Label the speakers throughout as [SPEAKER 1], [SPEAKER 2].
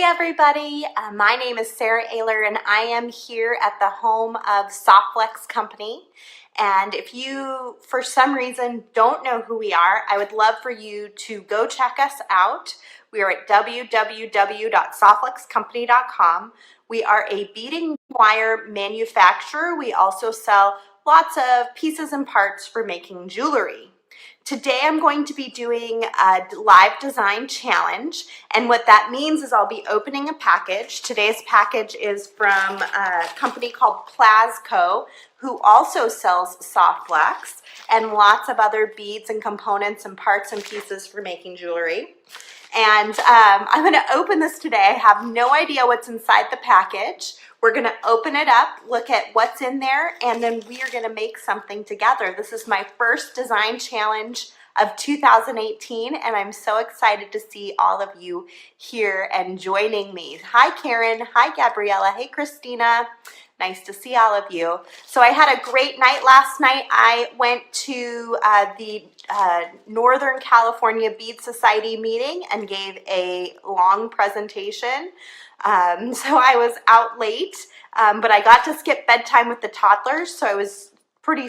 [SPEAKER 1] Hey everybody, my name is Sara Oehler and I am here at the home of Softflex Company. And if you, for some reason, don't know who we are, I would love for you to go check us out. We are at www.softflexcompany.com. We are a beading wire manufacturer. We also sell lots of pieces and parts for making jewelry. Today I'm going to be doing a live design challenge, and what that means is I'll be opening a package. Today's package is from a company called Plazko, who also sells Softflex and lots of other beads and components and parts and pieces for making jewelry. And I'm going to open this today. I have no idea what's inside the package. We're going to open it up, look at what's in there, and then we are going to make something together. This is my first design challenge of 2018, and I'm so excited to see all of you here and joining me. Hi, Karen. Hi, Gabriella. Hey, Christina. Nice to see all of you. So I had a great night last night. I went to the Northern California Bead Society meeting and gave a long presentation. So I was out late, but I got to skip bedtime with the toddlers, so I was pretty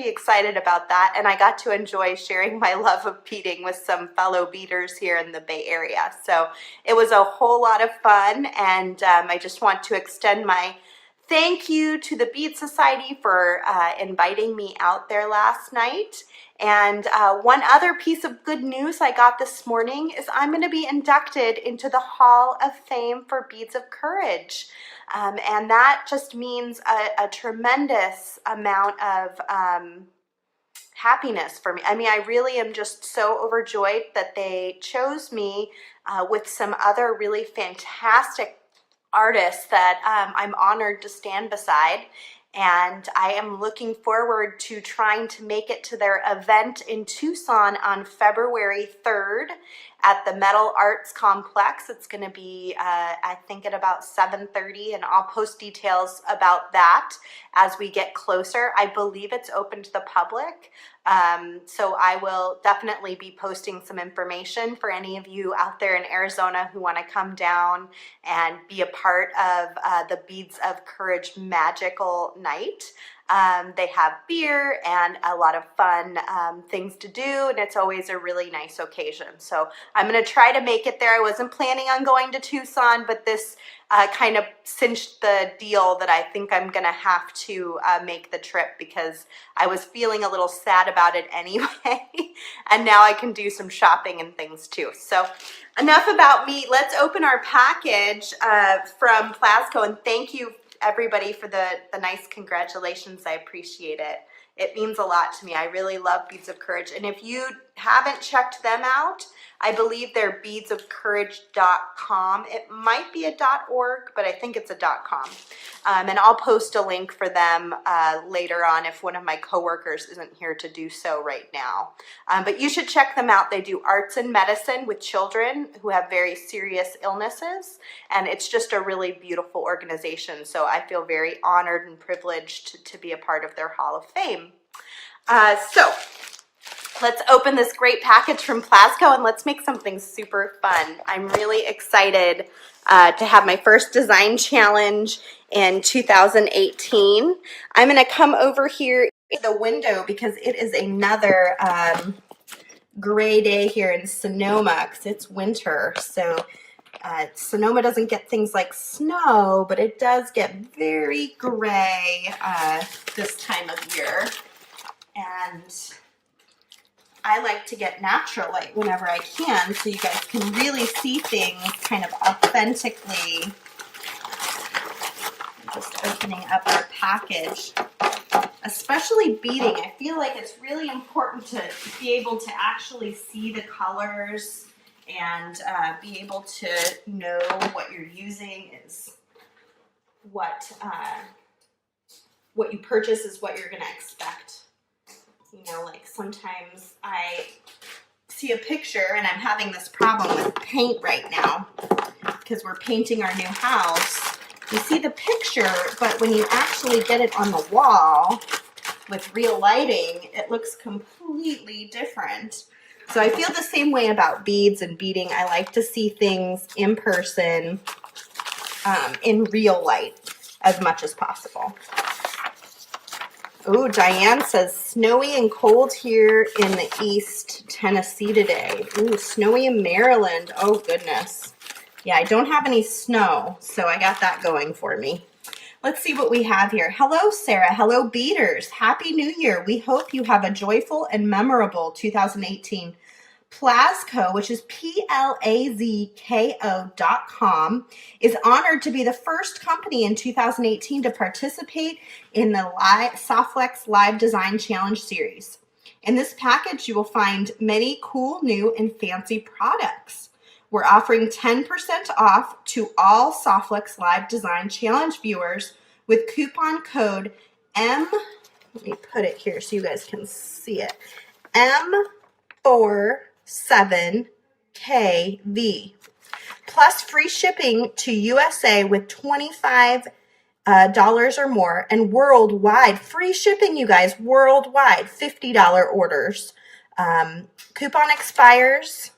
[SPEAKER 1] excited about that, and I got to enjoy sharing my love of beading with some fellow beaders here in the Bay Area. So it was a whole lot of fun, and I just want to extend my thank you to the Bead Society for inviting me out there last night. And one other piece of good news I got this morning is I'm going to be inducted into the Hall of Fame for Beads of Courage. And that just means a tremendous amount of happiness for me. I mean, I really am just so overjoyed that they chose me with some other really fantastic artists that I'm honored to stand beside, and I am looking forward to trying to make it to their event in Tucson on February 3rd at the Metal Arts Complex. It's going to be, I think, at about 7:30, and I'll post details about that as we get closer. I believe it's open to the public, so I will definitely be posting some information for any of you out there in Arizona who want to come down and be a part of the Beads of Courage magical night. They have beer and a lot of fun things to do, and it's always a really nice occasion. So I'm going to try to make it there. I wasn't planning on going to Tucson, but this kind of cinched the deal that I think I'm going to have to make the trip, because I was feeling a little sad about it anyway, and now I can do some shopping and things too. So enough about me. Let's open our package from Plazko, and thank you everybody for the nice congratulations. I appreciate it. It means a lot to me. I really love Beads of Courage, and if you haven't checked them out, I believe they're beadsofcourage.com. It might be a .org, but I think it's a .com. And I'll post a link for them later on if one of my coworkers isn't here to do so right now. But you should check them out. They do arts and medicine with children who have very serious illnesses, and it's just a really beautiful organization. So I feel very honored and privileged to be a part of their Hall of Fame. So let's open this great package from Plazko and let's make something super fun. I'm really excited to have my first design challenge in 2018. I'm going to come over here to the window because it is another gray day here in Sonoma because it's winter. So Sonoma doesn't get things like snow, but it does get very gray this time of year. And I like to get natural light whenever I can so you guys can really see things kind of authentically. I'm just opening up our package. Especially beading, I feel like it's really important to be able to actually see the colors and be able to know what you're using is what you purchase is what you're going to expect. You know, like sometimes I see a picture, and I'm having this problem with paint right now because we're painting our new house. You see the picture, but when you actually get it on the wall with real lighting, it looks completely different. So I feel the same way about beads and beading. I like to see things in person, in real light as much as possible. Oh, Diane says snowy and cold here in the East Tennessee today. Ooh, snowy in Maryland. Oh, goodness. Yeah, I don't have any snow, so I got that going for me. Let's see what we have here. Hello, Sarah. Hello, beaders. Happy New Year. We hope you have a joyful and memorable 2018. Plazko, which is Plazko.com, is honored to be the first company in 2018 to participate in the Softflex Live Design Challenge series. In this package, you will find many cool, new, and fancy products. We're offering 10% off to all Softflex Live Design Challenge viewers with coupon code let me put it here so you guys can see it, M47KV, plus free shipping to USA with $25 or more, and worldwide free shipping, you guys, worldwide $50 orders. Coupon expires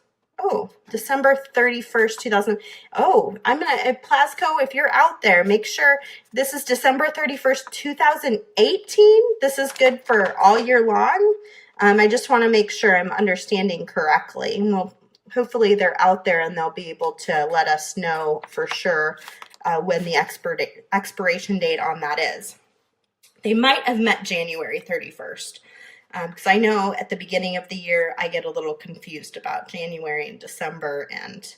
[SPEAKER 1] December 31st, 2000. I'm gonna Plazko, if you're out there, make sure this is December 31st, 2018. This is good for all year long. I just want to make sure I'm understanding correctly. Well, hopefully they're out there and they'll be able to let us know for sure when the expiration date on that is. They might have met January 31st. Because I know at the beginning of the year, I get a little confused about January and December and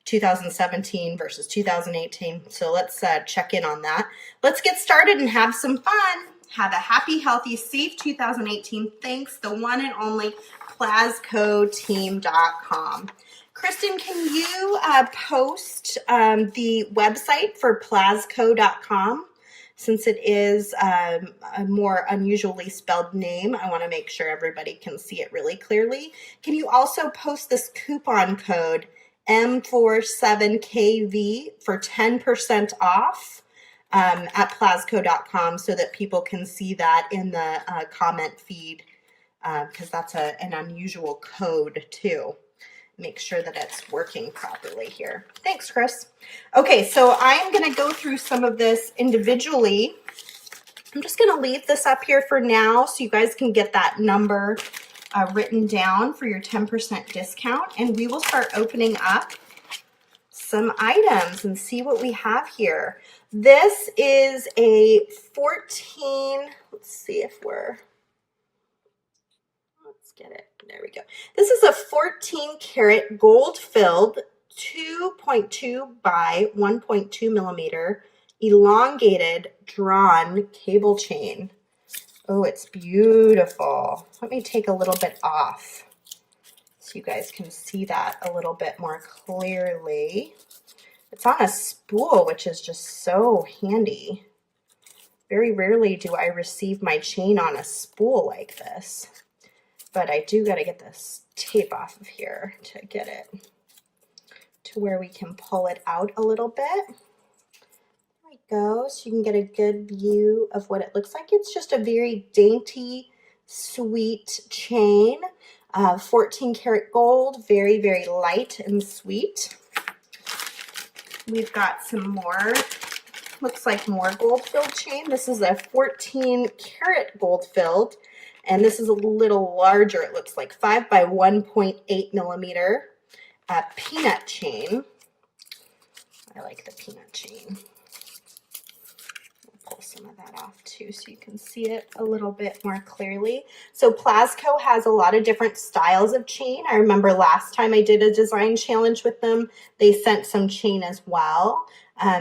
[SPEAKER 1] 2017 versus 2018. So let's check in on that. Let's get started and have some fun. Have a happy, healthy, safe 2018. Thanks, the one and only PlazkoTeam.com. Kristen, can you post the website for Plazko.com? Since it is a more unusually spelled name, I want to make sure everybody can see it really clearly. Can you also post this coupon code M47KV for 10% off at Plazko.com so that people can see that in the comment feed, because that's an unusual code too. Make sure that it's working properly here. Thanks, Chris. Okay, so I'm going to go through some of this individually. I'm just going to leave this up here for now so you guys can get that number written down for your 10% discount, and we will start opening up some items and see what we have here. This is a 14, let's see if let's get it. There we go. This is a 14 karat gold filled 2.2 by 1.2 millimeter elongated drawn cable chain. Oh, it's beautiful. Let me take a little bit off so you guys can see that a little bit more clearly. It's on a spool, which is just so handy. Very rarely do I receive my chain on a spool like this. But I do got to get this tape off of here to get it to where we can pull it out a little bit. There we go, so you can get a good view of what it looks like. It's just a very dainty, sweet chain. 14 karat gold, very, very light and sweet. We've got some more, looks like more gold filled chain. This is a 14 karat gold filled. And this is a little larger, it looks like 5 by 1.8 millimeter peanut chain. I like the peanut chain. We'll pull some of that off too so you can see it a little bit more clearly. So Plazko has a lot of different styles of chain. I remember last time I did a design challenge with them, they sent some chain as well.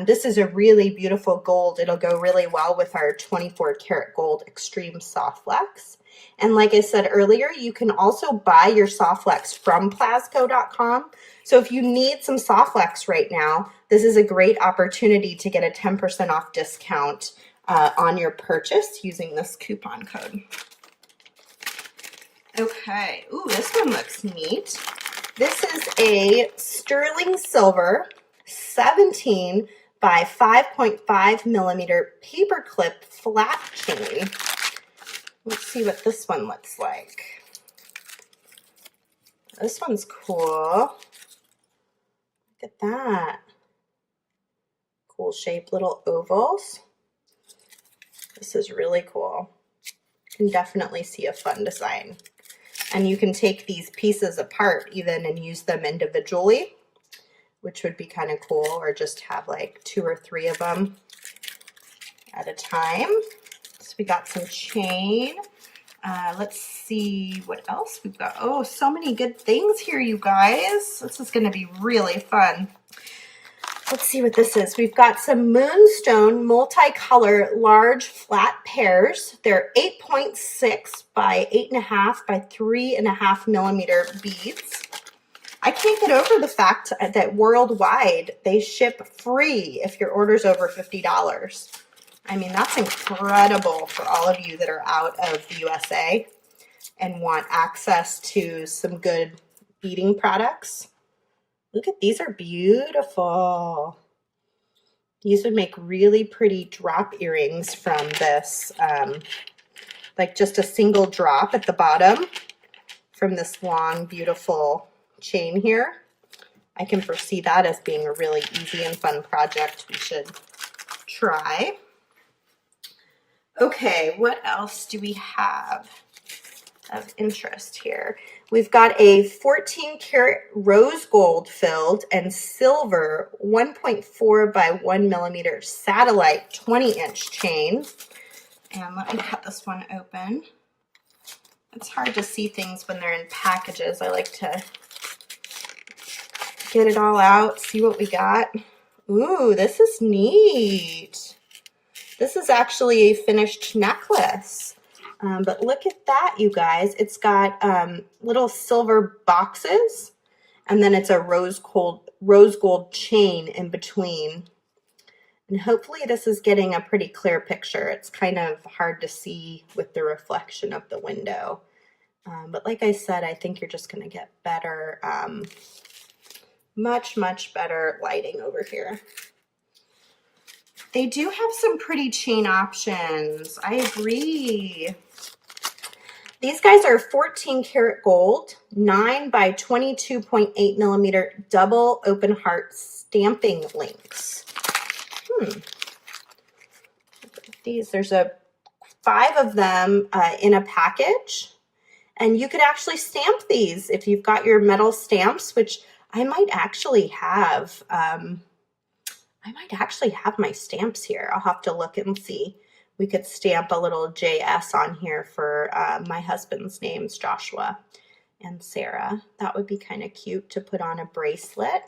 [SPEAKER 1] This is a really beautiful gold. It'll go really well with our 24 karat gold extreme soft flex. And like I said earlier, you can also buy your soft flex from Plazko.com. So if you need some soft flex right now, this is a great opportunity to get a 10% off discount on your purchase using this coupon code. Okay, ooh, this one looks neat. This is a sterling silver 17 by 5.5 millimeter paperclip flat chain. Let's see what this one looks like. This one's cool. Look at that. Cool shape, little ovals. This is really cool. You can definitely see a fun design. And you can take these pieces apart even and use them individually, which would be kind of cool, or just have like 2 or 3 of them at a time. So we got some chain. Let's see what else we've got. Oh, so many good things here, you guys. This is going to be really fun. Let's see what this is. We've got some Moonstone multicolor large flat pears. They're 8.6 by 8.5 by 3.5 millimeter beads. I can't get over the fact that worldwide they ship free if your order's over $50. I mean, that's incredible for all of you that are out of the USA and want access to some good beading products. Look at these, are beautiful. These would make really pretty drop earrings from this, like just a single drop at the bottom from this long, beautiful chain here. I can foresee that as being a really easy and fun project we should try. Okay, what else do we have of interest here? We've got a 14 karat rose gold filled and silver 1.4 by 1 millimeter satellite 20-inch chain. And let me cut this one open. It's hard to see things when they're in packages. I like to get it all out, see what we got. Ooh, this is neat. This is actually a finished necklace. But look at that, you guys. It's got little silver boxes, and then it's a rose gold chain in between. And hopefully this is getting a pretty clear picture. It's kind of hard to see with the reflection of the window. But like I said, I think you're just going to get better, much better lighting over here. They do have some pretty chain options. I agree. These guys are 14 karat gold, 9 by 22.8 millimeter double open heart stamping links. These, there's 5 of them in a package, and you could actually stamp these if you've got your metal stamps, which I might actually have. My stamps here. I'll have to look and see. We could stamp a little JS on here for my husband's names, Joshua and Sarah. That would be kind of cute to put on a bracelet,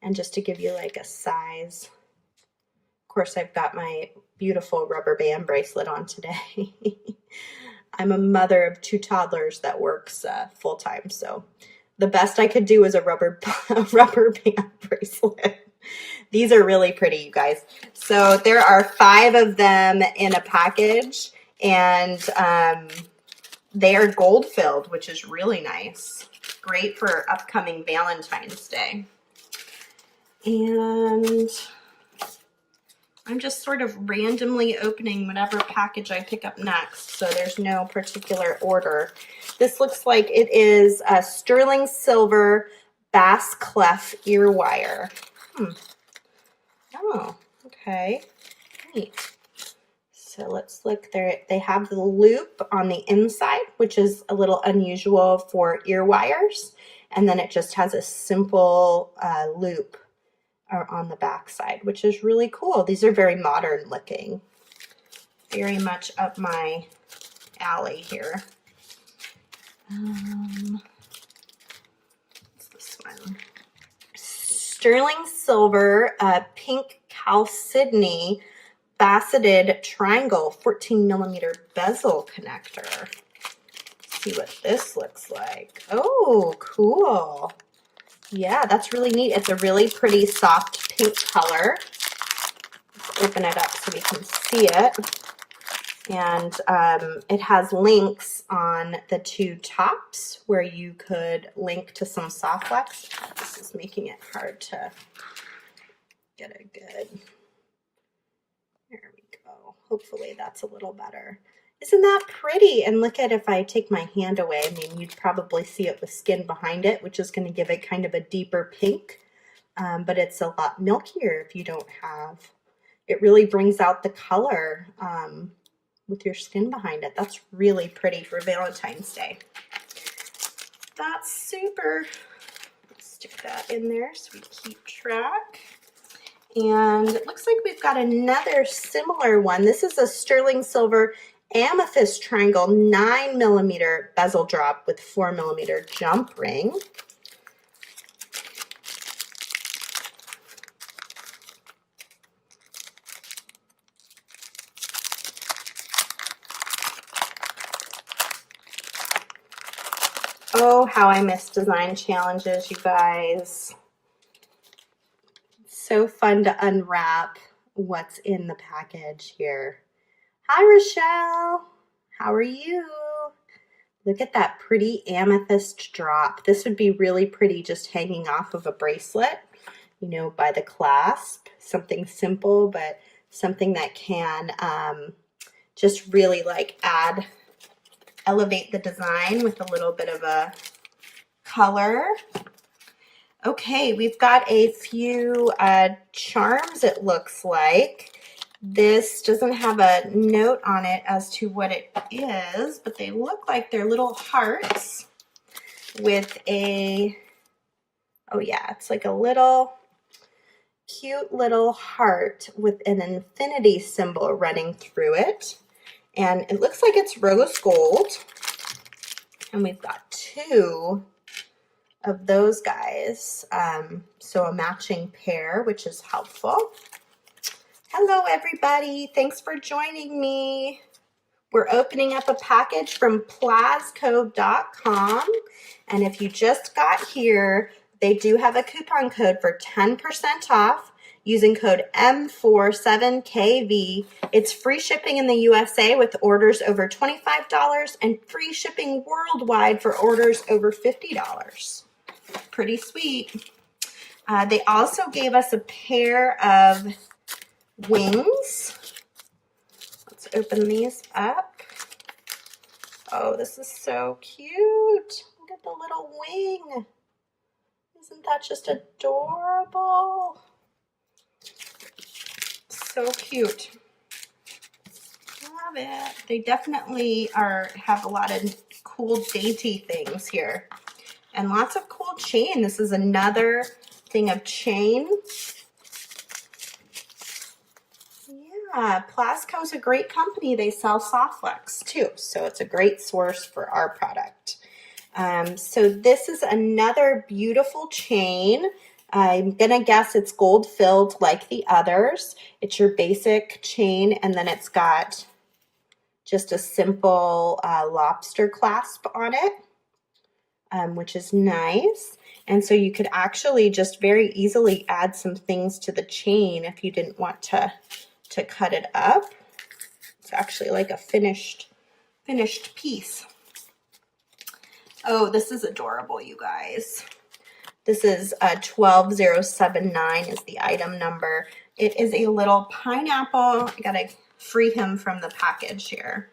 [SPEAKER 1] and just to give you like a size. Of course, I've got my beautiful rubber band bracelet on today. I'm a mother of 2 toddlers that works full-time, so the best I could do is a rubber band bracelet. These are really pretty, you guys. So there are 5 of them in a package, and they are gold filled, which is really nice. Great for upcoming Valentine's Day. And I'm just sort of randomly opening whatever package I pick up next, so there's no particular order. This looks like it is a sterling silver bass clef ear wire. Oh, okay, neat. So let's look there. They have the loop on the inside, which is a little unusual for ear wires. And then it just has a simple loop on the back side, which is really cool. These are very modern looking. Very much up my alley here. What's this one? Sterling silver, pink chalcedony faceted triangle 14 millimeter bezel connector. Let's see what this looks like. Oh, cool. Yeah, that's really neat. It's a really pretty soft pink color. Let's open it up so we can see it. And it has links on the 2 tops where you could link to some soft wax. This is making it hard to get it good. There we go. Hopefully that's a little better. Isn't that pretty? And look at, if I take my hand away, I mean, you'd probably see it with skin behind it, which is going to give it kind of a deeper pink. But it's a lot milkier if you don't have. It really brings out the color with your skin behind it. That's really pretty for Valentine's Day. That's super. Let's stick that in there so we keep track. And it looks like we've got another similar one. This is a sterling silver amethyst triangle 9mm bezel drop with 4mm jump ring. Oh, how I miss design challenges, you guys. It's so fun to unwrap what's in the package here. Hi, Rochelle. How are you? Look at that pretty amethyst drop. This would be really pretty just hanging off of a bracelet, you know, by the clasp. Something simple, but something that can just really like elevate the design with a little bit of a color. Okay, we've got a few charms, it looks like. This doesn't have a note on it as to what it is, but they look like they're little hearts with a, oh yeah, it's like a little cute little heart with an infinity symbol running through it. And it looks like it's rose gold. And we've got two of those guys. So a matching pair, which is helpful. Hello, everybody. Thanks for joining me. We're opening up a package from Plazko.com. And if you just got here, they do have a coupon code for 10% off using code M47KV. It's free shipping in the USA with orders over $25 and free shipping worldwide for orders over $50. Pretty sweet. They also gave us a pair of wings. Let's open these up. Oh, this is so cute. Look at the little wing. Isn't that just adorable? So cute. Love it. They definitely have a lot of cool dainty things here. And lots of cool chain. This is another thing of chain. Yeah, Plazko is a great company. They sell Softflex too, so it's a great source for our product. So this is another beautiful chain. I'm gonna guess it's gold filled like the others. It's your basic chain, and then it's got just a simple lobster clasp on it, which is nice. And so you could actually just very easily add some things to the chain if you didn't want to cut it up. It's actually like a finished piece. Oh, this is adorable, you guys. This is 12079 is the item number. It is a little pineapple. I gotta free him from the package here.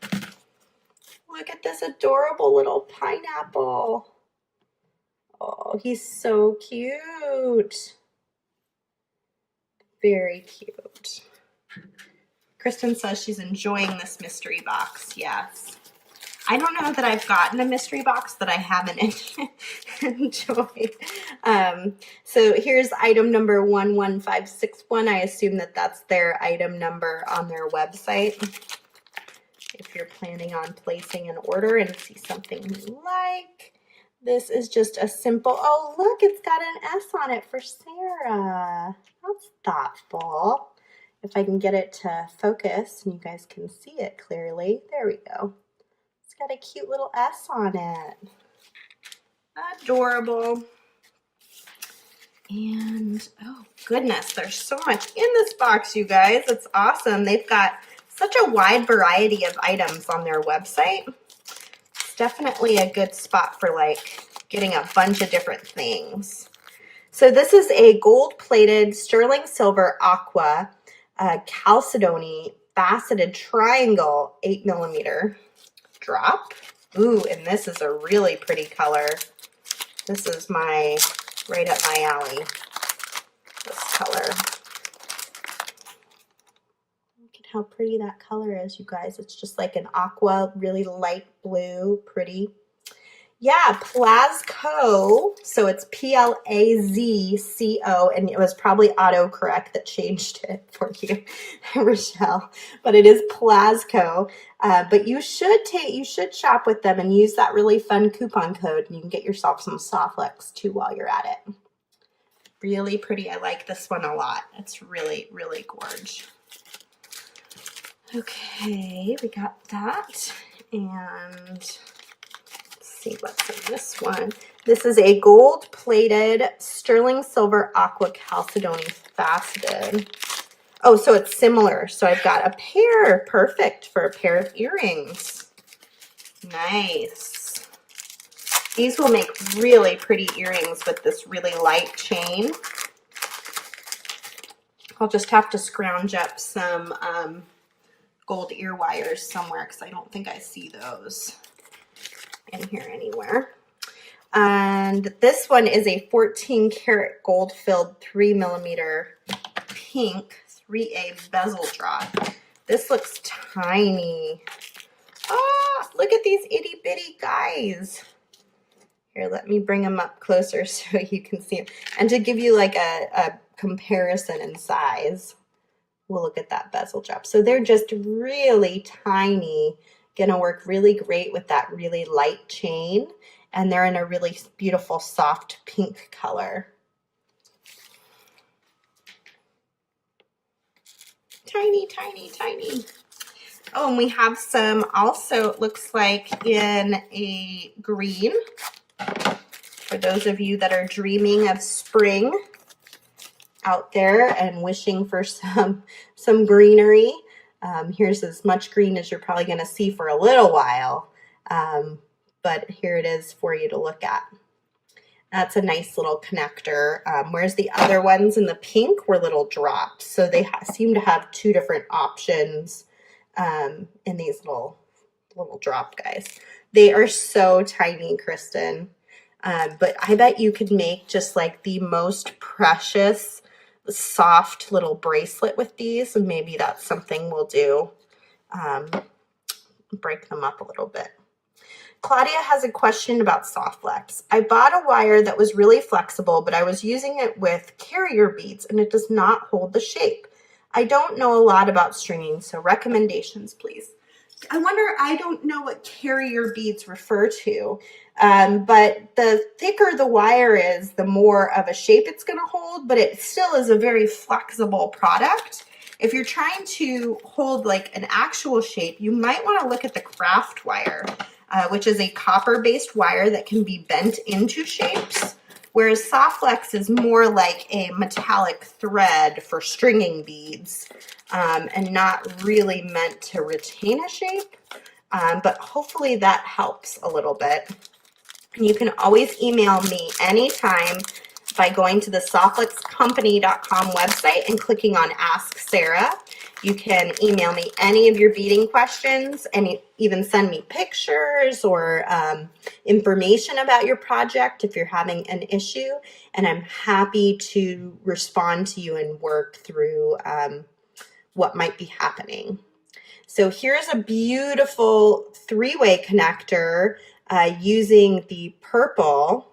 [SPEAKER 1] Look at this adorable little pineapple. Oh, he's so cute. Very cute. Kristen says she's enjoying this mystery box. Yes. I don't know that I've gotten a mystery box that I haven't enjoyed. So here's item number 11561. I assume that that's their item number on their website. If you're planning on placing an order and see something you like. This is just a simple, oh look, it's got an S on it for Sarah. That's thoughtful. If I can get it to focus and you guys can see it clearly. There we go. It's got a cute little S on it. Adorable. And oh goodness, there's so much in this box, you guys. It's awesome. They've got such a wide variety of items on their website. It's definitely a good spot for like getting a bunch of different things. So this is a gold-plated sterling silver aqua Chalcedony faceted triangle 8mm drop. Ooh, and this is a really pretty color. This is right up my alley, this color. Look at how pretty that color is, you guys. It's just like an aqua, really light blue, pretty. Yeah, Plazko, so it's Plazco, and it was probably autocorrect that changed it for you, Rochelle, but it is Plazko. But you should shop with them and use that really fun coupon code, and you can get yourself some Softlex too while you're at it. Really pretty. I like this one a lot. It's really, really gorgeous. Okay, we got that, and see what's in this one. This is a gold-plated sterling silver aqua chalcedony faceted. Oh, so it's similar. So I've got a pair, perfect for a pair of earrings. Nice. These will make really pretty earrings with this really light chain. I'll just have to scrounge up some gold ear wires somewhere because I don't think I see those in here anywhere. And this one is a 14 karat gold filled 3mm pink 3A bezel drop. This looks tiny. Oh, look at these itty bitty guys. Here, let me bring them up closer so you can see them. And to give you like a comparison in size, we'll look at that bezel drop. So they're just really tiny. Gonna work really great with that really light chain, and they're in a really beautiful soft pink color. Tiny, tiny, tiny. Oh, and we have some also, it looks like in a green, for those of you that are dreaming of spring out there and wishing for some greenery. Here's as much green as you're probably going to see for a little while, but here it is for you to look at. That's a nice little connector, whereas the other ones in the pink were little drops, so they seem to have two different options in these little drop guys. They are so tiny, Kristen, but I bet you could make just like the most precious soft little bracelet with these, and maybe that's something we'll do. Break them up a little bit. Claudia has a question about Softlex. I bought a wire that was really flexible, but I was using it with carrier beads and it does not hold the shape. I don't know a lot about stringing, so recommendations, please. I don't know what carrier beads refer to, but the thicker the wire is, the more of a shape it's going to hold, but it still is a very flexible product. If you're trying to hold like an actual shape, you might want to look at the craft wire, which is a copper-based wire that can be bent into shapes, whereas Softlex is more like a metallic thread for stringing beads. And not really meant to retain a shape, but hopefully that helps a little bit. And you can always email me anytime by going to the SoftLexCompany.com website and clicking on Ask Sarah. You can email me any of your beading questions and even send me pictures or information about your project if you're having an issue, and I'm happy to respond to you and work through what might be happening. So here's a beautiful three-way connector using the purple.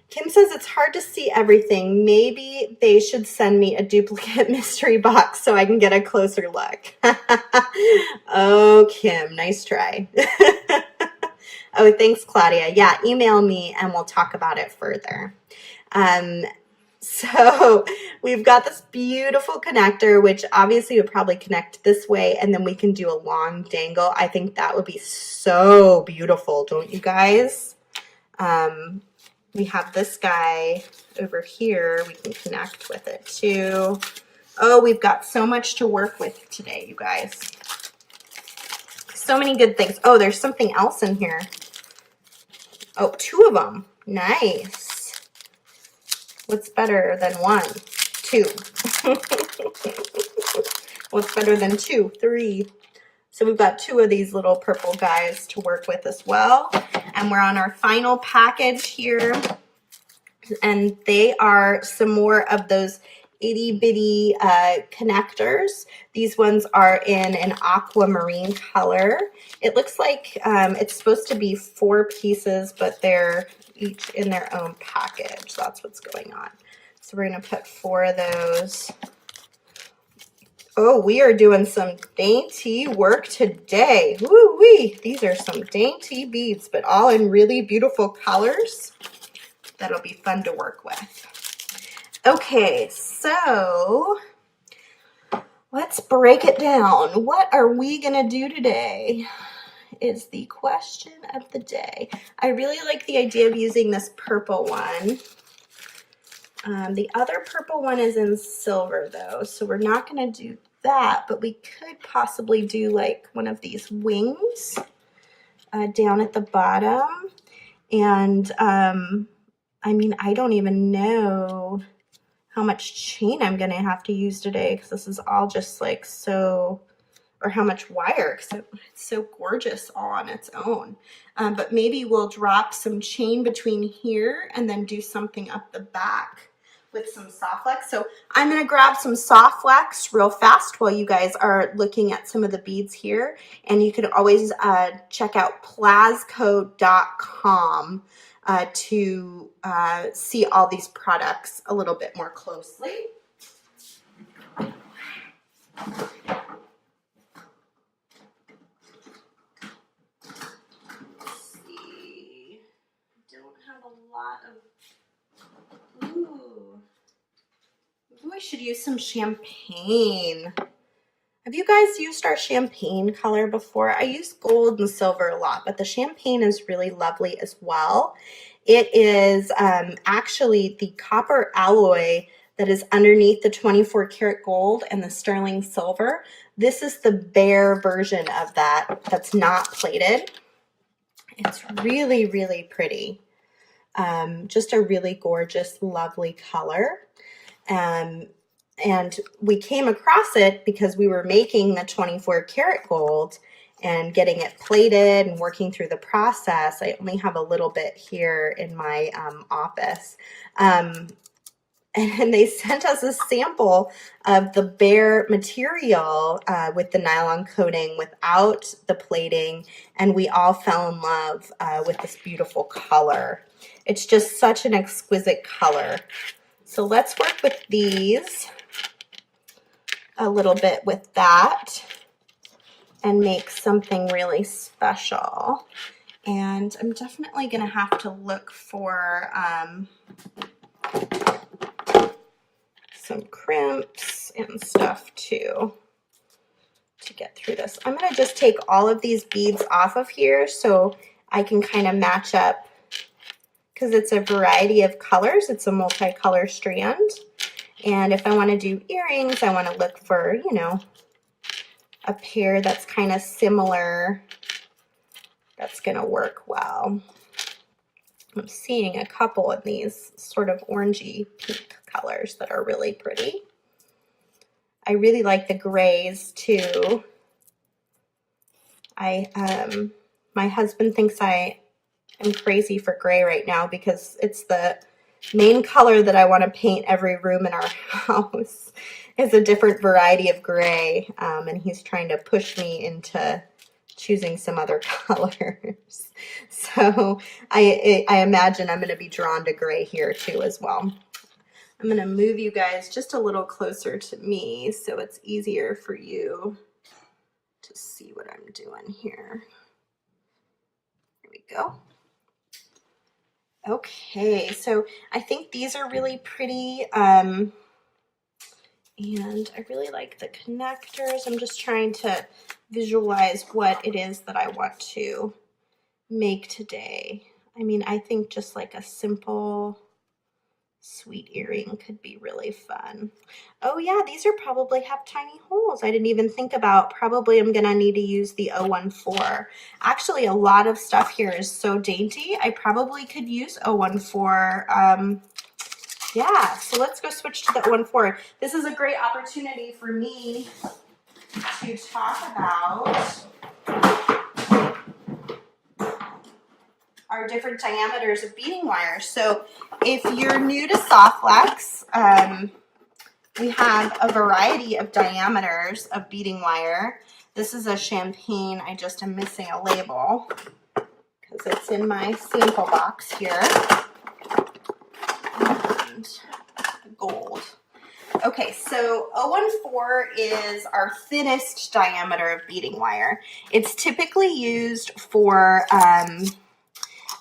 [SPEAKER 1] Kim says it's hard to see everything. Maybe they should send me a duplicate mystery box so I can get a closer look. Oh, Kim, nice try. Oh, thanks, Claudia. Yeah, email me and we'll talk about it further. So we've got this beautiful connector, which obviously would probably connect this way, and then we can do a long dangle. I think that would be so beautiful, don't you guys? We have this guy over here. We can connect with it too. Oh, we've got so much to work with today, you guys. So many good things. Oh, there's something else in here. Oh, two of them. Nice. What's better than one? Two. Well, it's better than 2, 3. So we've got 2 of these little purple guys to work with as well. And we're on our final package here. And they are some more of those itty bitty connectors. These ones are in an aquamarine color. It looks like it's supposed to be 4 pieces, but they're each in their own package. That's what's going on. So we're going to put 4 of those. Oh, we are doing some dainty work today. Woo-wee! These are some dainty beads, but all in really beautiful colors. That'll be fun to work with. Okay, so let's break it down. What are we gonna do today is the question of the day. I really like the idea of using this purple one. The other purple one is in silver though, so we're not gonna do that, but we could possibly do like one of these wings down at the bottom. And I mean, I don't even know how much chain I'm gonna have to use today because this is all just like so, or how much wire because it's so gorgeous all on its own. But maybe we'll drop some chain between here and then do something up the back with some soft flex. So I'm gonna grab some soft flex real fast while you guys are looking at some of the beads here. And you can always check out Plazko.com to see all these products a little bit more closely. Let's see. Don't have a lot of. Ooh, I should use some champagne. Have you guys used our champagne color before? I use gold and silver a lot, but the champagne is really lovely as well. It is actually the copper alloy that is underneath the 24 karat gold and the sterling silver. This is the bare version of that that's not plated. It's really, really pretty. Just a really gorgeous, lovely color. And we came across it because we were making the 24 karat gold and getting it plated and working through the process. I only have a little bit here in my office. And they sent us a sample of the bare material with the nylon coating without the plating, and we all fell in love with this beautiful color. It's just such an exquisite color. So let's work with these a little bit with that and make something really special. And I'm definitely going to have to look for some crimps and stuff too to get through this. I'm going to just take all of these beads off of here so I can kind of match up, because it's a variety of colors. It's a multicolor strand. And if I want to do earrings, I want to look for, you know, a pair that's kind of similar that's going to work well. I'm seeing a couple of these sort of orangey pink colors that are really pretty. I really like the grays too. My husband thinks I am crazy for gray right now because it's the main color that I want to paint every room in our house. Is a different variety of gray, and he's trying to push me into choosing some other colors. So I imagine I'm going to be drawn to gray here too as well. I'm going to move you guys just a little closer to me so it's easier for you to see what I'm doing here. Here we go. Okay, so I think these are really pretty, and I really like the connectors. I'm just trying to visualize what it is that I want to make today. I mean, I think just like a simple sweet earring could be really fun. Oh yeah, these are probably have tiny holes. I didn't even think about. Probably I'm gonna need to use the 014. Actually, a lot of stuff here is so dainty. I probably could use 014. Yeah, so let's go switch to the 014. This is a great opportunity for me to talk about our different diameters of beading wire. So if you're new to Softflex, we have a variety of diameters of beading wire. This is a champagne. I just am missing a label because it's in my sample box here. And gold. Okay, so 014 is our thinnest diameter of beading wire. It's typically used for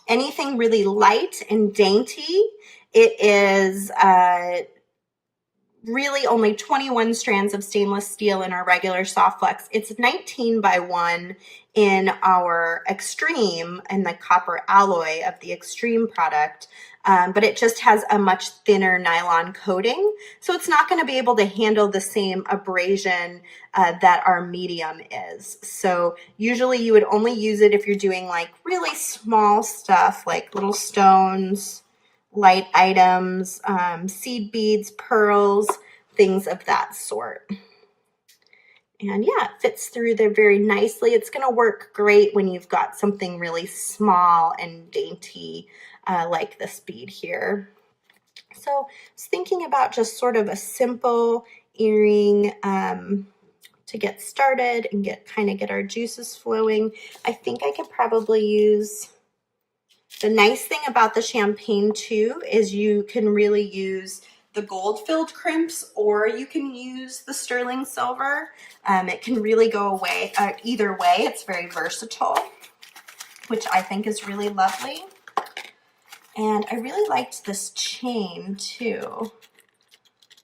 [SPEAKER 1] anything really light and dainty. It is really only 21 strands of stainless steel in our regular Softflex. It's 19 by 1 in our Extreme and the copper alloy of the Extreme product, but it just has a much thinner nylon coating, so it's not going to be able to handle the same abrasion that our medium is. So usually you would only use it if you're doing like really small stuff like little stones, light items, seed beads, pearls, things of that sort. And yeah, it fits through there very nicely. It's going to work great when you've got something really small and dainty like this bead here. So I was thinking about just sort of a simple earring to get started and get our juices flowing. I think I could probably use. The nice thing about the champagne too is you can really use the gold filled crimps, or you can use the sterling silver. It can really go away either way. It's very versatile, which I think is really lovely. And I really liked this chain too.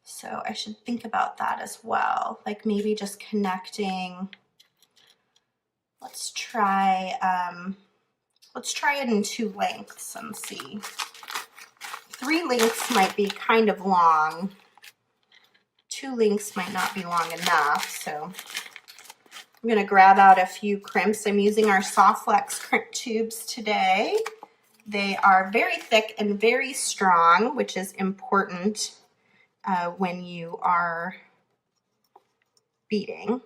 [SPEAKER 1] So I should think about that as well. Like maybe just connecting. Let's try it in 2 lengths and see. 3 links might be kind of long. 2 links might not be long enough. So I'm going to grab out a few crimps. I'm using our Softflex crimp tubes today. They are very thick and very strong, which is important when you are beading.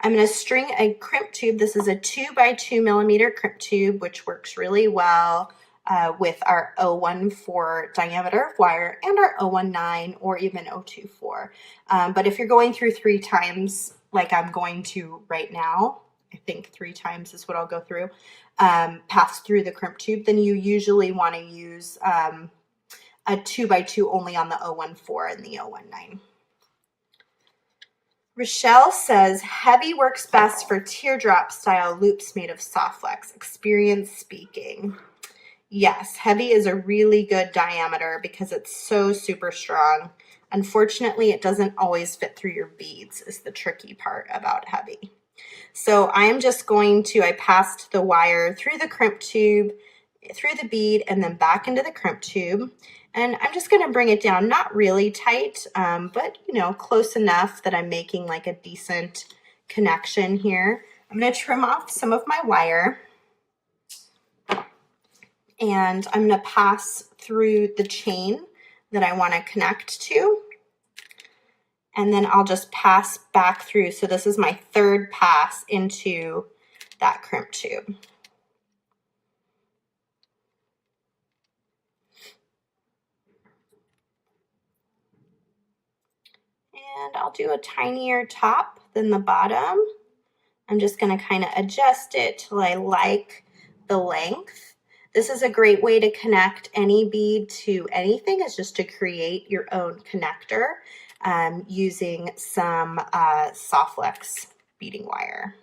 [SPEAKER 1] I'm going to string a crimp tube. This is a 2 by 2 millimeter crimp tube, which works really well with our 014 diameter of wire and our 019 or even 024. But if you're going through 3 times, like I'm going to right now, I think 3 times is what I'll go through, pass through the crimp tube, then you usually want to use a 2 by 2 only on the 014 and the 019. Rochelle says, heavy works best for teardrop style loops made of Softflex. Experience speaking. Yes, heavy is a really good diameter because it's so super strong. Unfortunately, it doesn't always fit through your beads is the tricky part about heavy. So I'm just going to, I passed the wire through the crimp tube, through the bead, and then back into the crimp tube. And I'm just going to bring it down, not really tight, but, you know, close enough that I'm making like a decent connection here. I'm going to trim off some of my wire. And I'm going to pass through the chain that I want to connect to. And then I'll just pass back through. So this is my 3rd pass into that crimp tube. And I'll do a tinier top than the bottom. I'm just going to kind of adjust it till I like the length. This is a great way to connect any bead to anything, is just to create your own connector using some Softflex beading wire.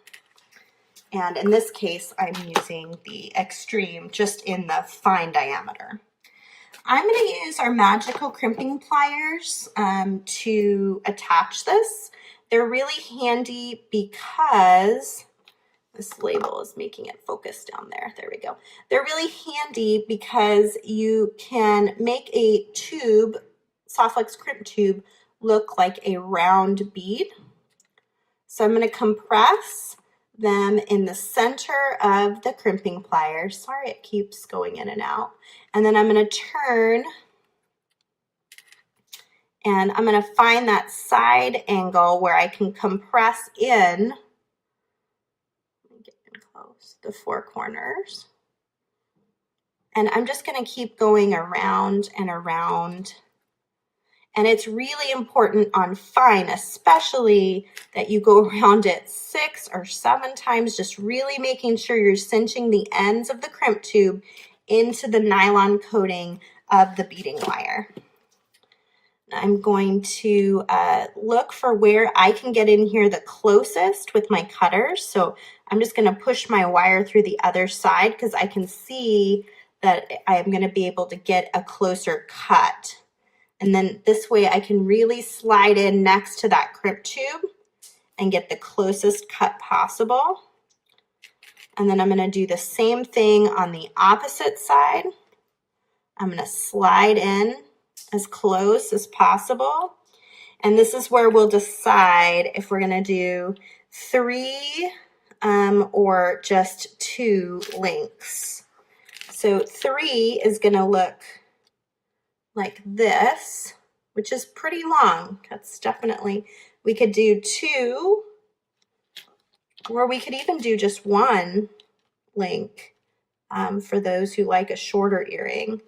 [SPEAKER 1] And in this case, I'm using the Extreme just in the fine diameter. I'm going to use our magical crimping pliers to attach this. They're really handy because this label is making it focus down there. There we go. They're really handy because you can make a tube, Softflex crimp tube, look like a round bead. So I'm going to compress them in the center of the crimping pliers. Sorry, it keeps going in and out. And then I'm going to turn And I'm going to find that side angle where I can compress in, get in close, the four corners. And I'm just going to keep going around and around. And it's really important on fine, especially that you go around it 6 or 7 times, just really making sure you're cinching the ends of the crimp tube into the nylon coating of the beading wire. I'm going to look for where I can get in here the closest with my cutters. So I'm just going to push my wire through the other side because I can see that I'm going to be able to get a closer cut. And then this way I can really slide in next to that crimp tube and get the closest cut possible. And then I'm going to do the same thing on the opposite side. I'm going to slide in as close as possible. And this is where we'll decide if we're going to do 3 or just 2 links. So 3 is going to look like this, which is pretty long. That's definitely, we could do 2, or we could even do just 1 link for those who like a shorter earring.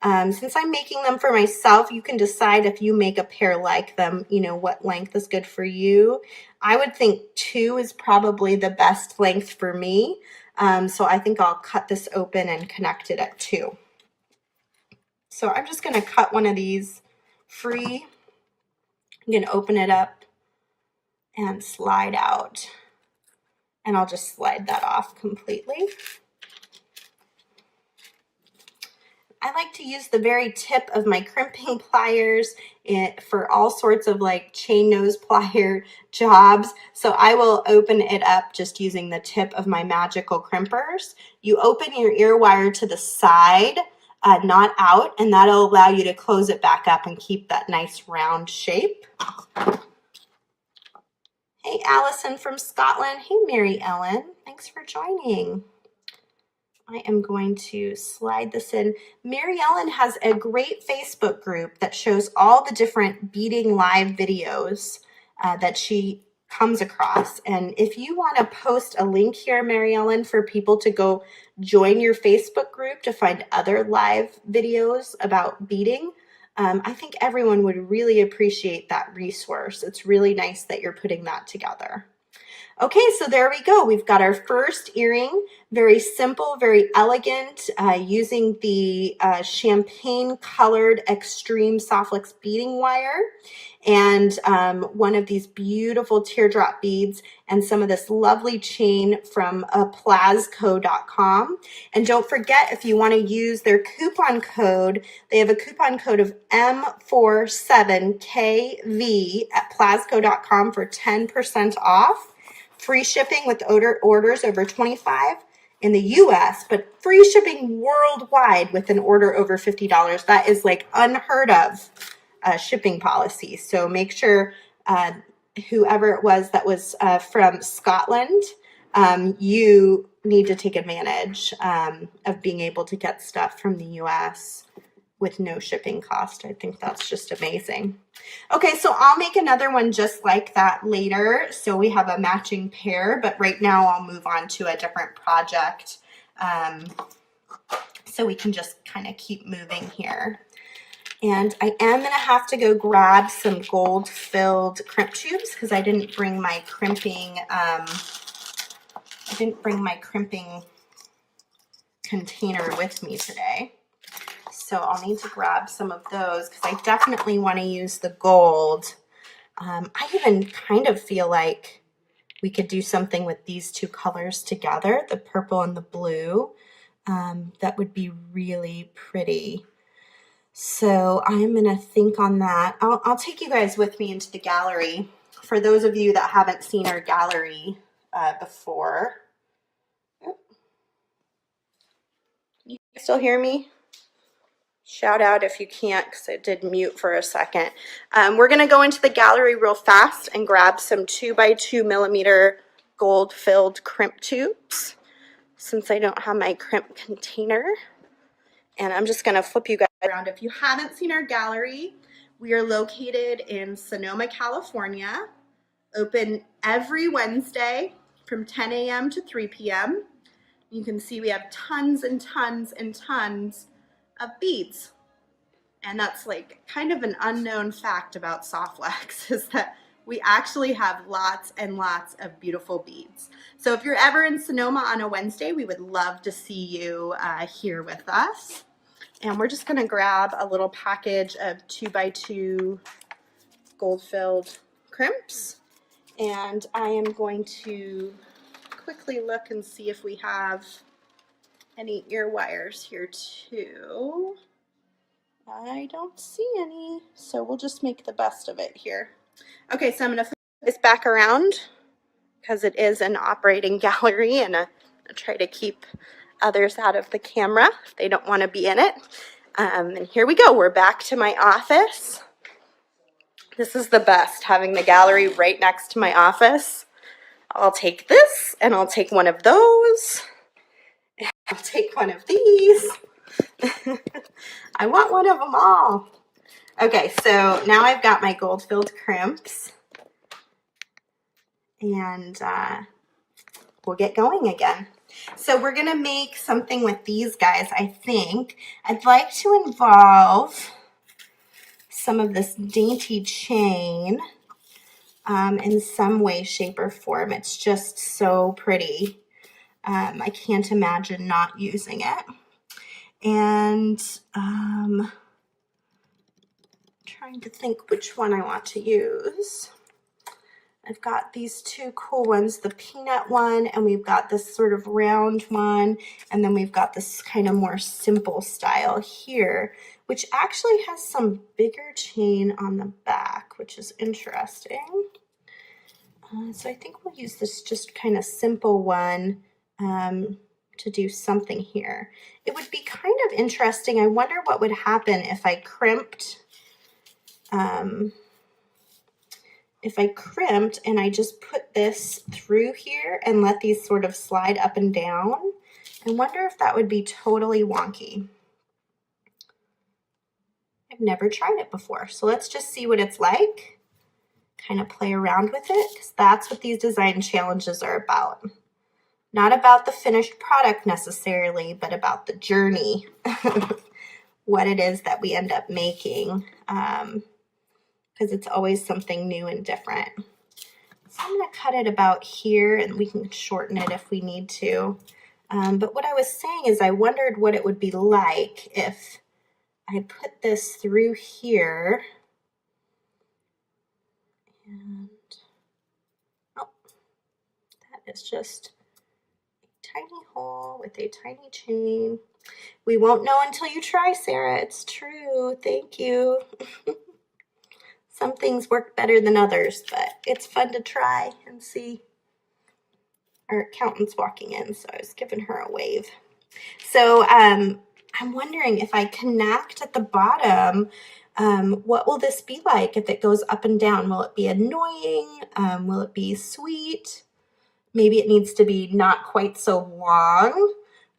[SPEAKER 1] Since I'm making them for myself, you can decide if you make a pair like them, you know, what length is good for you. I would think 2 is probably the best length for me. So I think I'll cut this open and connect it at 2. So I'm just going to cut one of these free. I'm going to open it up and slide out. And I'll just slide that off completely. I like to use the very tip of my crimping pliers for all sorts of like chain nose plier jobs. So I will open it up just using the tip of my magical crimpers. You open your ear wire to the side, not out, and that'll allow you to close it back up and keep that nice round shape. Hey, Allison from Scotland. Hey, Mary Ellen. Thanks for joining. I am going to slide this in. Mary Ellen has a great Facebook group that shows all the different beading live videos that she comes across. And if you want to post a link here, Mary Ellen, for people to go join your Facebook group to find other live videos about beading, I think everyone would really appreciate that resource. It's really nice that you're putting that together. Okay, so there we go. We've got our first earring, very simple, very elegant, using the champagne colored extreme softflex beading wire and one of these beautiful teardrop beads and some of this lovely chain from Plazko.com. And don't forget, if you want to use their coupon code, they have a coupon code of M47KV at Plazko.com for 10% off. Free shipping with orders over 25 in the US, but free shipping worldwide with an order over $50. That is like unheard of shipping policy. So make sure whoever it was that was from Scotland, you need to take advantage of being able to get stuff from the US with no shipping cost. I think that's just amazing. Okay, so I'll make another one just like that later. So we have a matching pair, but right now I'll move on to a different project. So we can just kind of keep moving here. And I am gonna have to go grab some gold filled crimp tubes because I didn't bring my crimping, container with me today. So I'll need to grab some of those because I definitely want to use the gold. I even kind of feel like we could do something with these 2 colors together, the purple and the blue. That would be really pretty. So I'm going to think on that. I'll take you guys with me into the gallery. For those of you that haven't seen our gallery before. You still hear me? Shout out if you can't, because I did mute for a second. We're going to go into the gallery real fast and grab some 2x2 millimeter gold filled crimp tubes since I don't have my crimp container. And I'm just going to flip you guys around. If you haven't seen our gallery, We are located in Sonoma, California, open every Wednesday from 10 a.m. to 3 p.m. You can see we have tons and tons and tons of beads. And that's like kind of an unknown fact about Soft Wax is that we actually have lots and lots of beautiful beads. So if you're ever in Sonoma on a Wednesday, we would love to see you here with us. And we're just gonna grab a little package of 2x2 gold-filled crimps. And I am going to quickly look and see if we have any ear wires here too. I don't see any, so we'll just make the best of it here. Okay, so I'm gonna flip this back around because it is an operating gallery and I try to keep others out of the camera if they don't want to be in it. And here we go, we're back to my office. This is the best, having the gallery right next to my office. I'll take this and I'll take one of those. I'll take one of these. I want one of them all. Okay, so now I've got my gold-filled crimps and we'll get going again. So we're gonna make something with these guys, I think. I'd like to involve some of this dainty chain in some way, shape, or form. It's just so pretty. I can't imagine not using it. And trying to think which one I want to use. I've got these two cool ones, the peanut one, and we've got this sort of round one, and then we've got this kind of more simple style here, which actually has some bigger chain on the back, which is interesting. So I think we'll use this just kind of simple one to do something here. It would be kind of interesting. I wonder what would happen if I crimped and I just put this through here and let these sort of slide up and down. I wonder if that would be totally wonky. I've never tried it before, so let's just see what it's like. Kind of play around with it, because that's what these design challenges are about. Not about the finished product necessarily, but about the journey, what it is that we end up making, because it's always something new and different. So I'm going to cut it about here, and we can shorten it if we need to. But what I was saying is I wondered what it would be like if I put this through here. And, oh, that is just a tiny hole with a tiny chain. We won't know until you try, Sarah. It's true. Thank you. Some things work better than others, but it's fun to try and see. Our accountant's walking in, so I was giving her a wave. So I'm wondering if I connect at the bottom, what will this be like if it goes up and down? Will it be annoying? Will it be sweet? Maybe it needs to be not quite so long.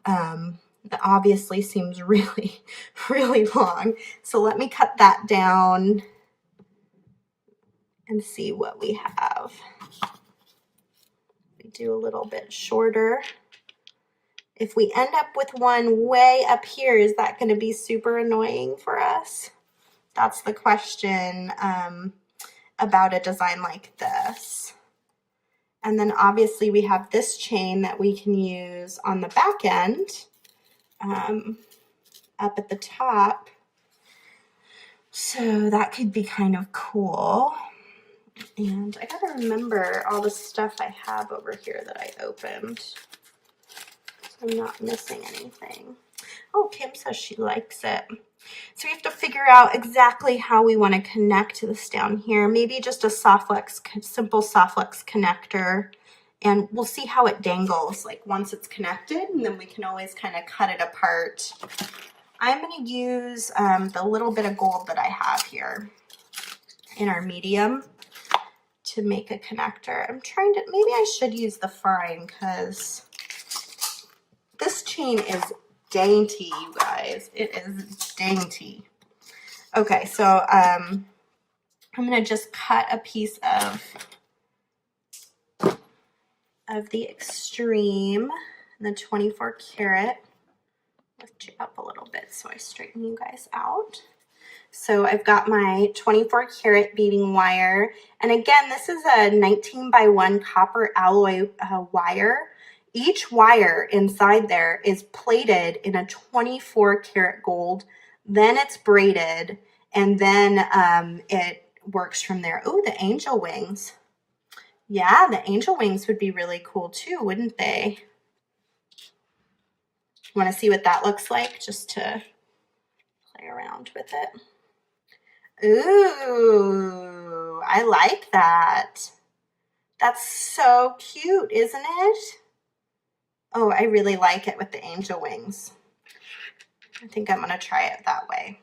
[SPEAKER 1] That obviously seems really, really long. So let me cut that down and see what we have. We do a little bit shorter. If we end up with one way up here, is that going to be super annoying for us? That's the question about a design like this. And then obviously we have this chain that we can use on the back end up at the top. So that could be kind of cool. And I gotta remember all the stuff I have over here that I opened, so I'm not missing anything. Oh, Kim says she likes it. So we have to figure out exactly how we want to connect this down here. Maybe just a simple Softflex connector, and we'll see how it dangles like once it's connected, and then we can always kind of cut it apart. I'm going to use the little bit of gold that I have here in our medium to make a connector. I'm trying to, maybe I should use the fine because this chain is dainty, you guys. It is dainty. Okay, so I'm gonna just cut a piece of the extreme, the 24 karat. Lift you up a little bit so I straighten you guys out. So I've got my 24 karat beading wire. And again, this is a 19x1 copper alloy wire. Each wire inside there is plated in a 24 karat gold. Then it's braided, and then it works from there. Oh, the angel wings. Yeah, the angel wings would be really cool too, wouldn't they? Want to see what that looks like, just to play around with it? Ooh, I like that. That's so cute, isn't it? Oh, I really like it with the angel wings. I think I'm going to try it that way.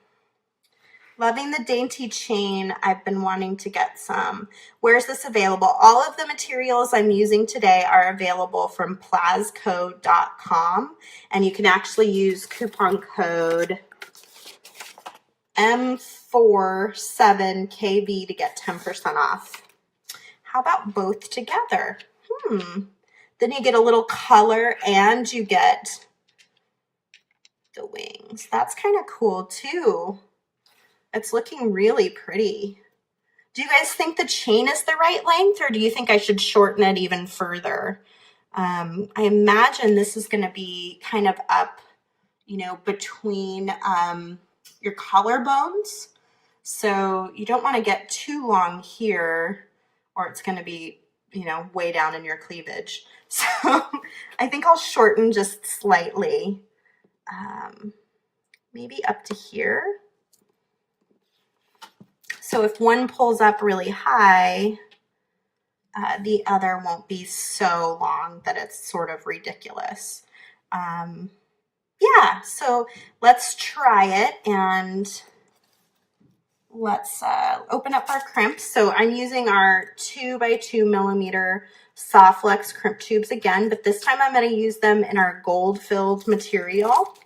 [SPEAKER 1] Loving the dainty chain. I've been wanting to get some. Where's this available? All of the materials I'm using today are available from plazko.com, and you can actually use coupon code M47KV to get 10% off. How about both together? Then you get a little color and you get the wings. That's kind of cool too. It's looking really pretty. Do you guys think the chain is the right length, or do you think I should shorten it even further? I imagine this is going to be kind of up, you know, between your collarbones. So you don't want to get too long here, or it's going to be, you know, way down in your cleavage. So I think I'll shorten just slightly, maybe up to here. So if one pulls up really high, the other won't be so long that it's sort of ridiculous. Yeah, so let's try it, and let's open up our crimps. So I'm using our 2x2 millimeter soft flex crimp tubes again, but this time I'm going to use them in our gold filled material.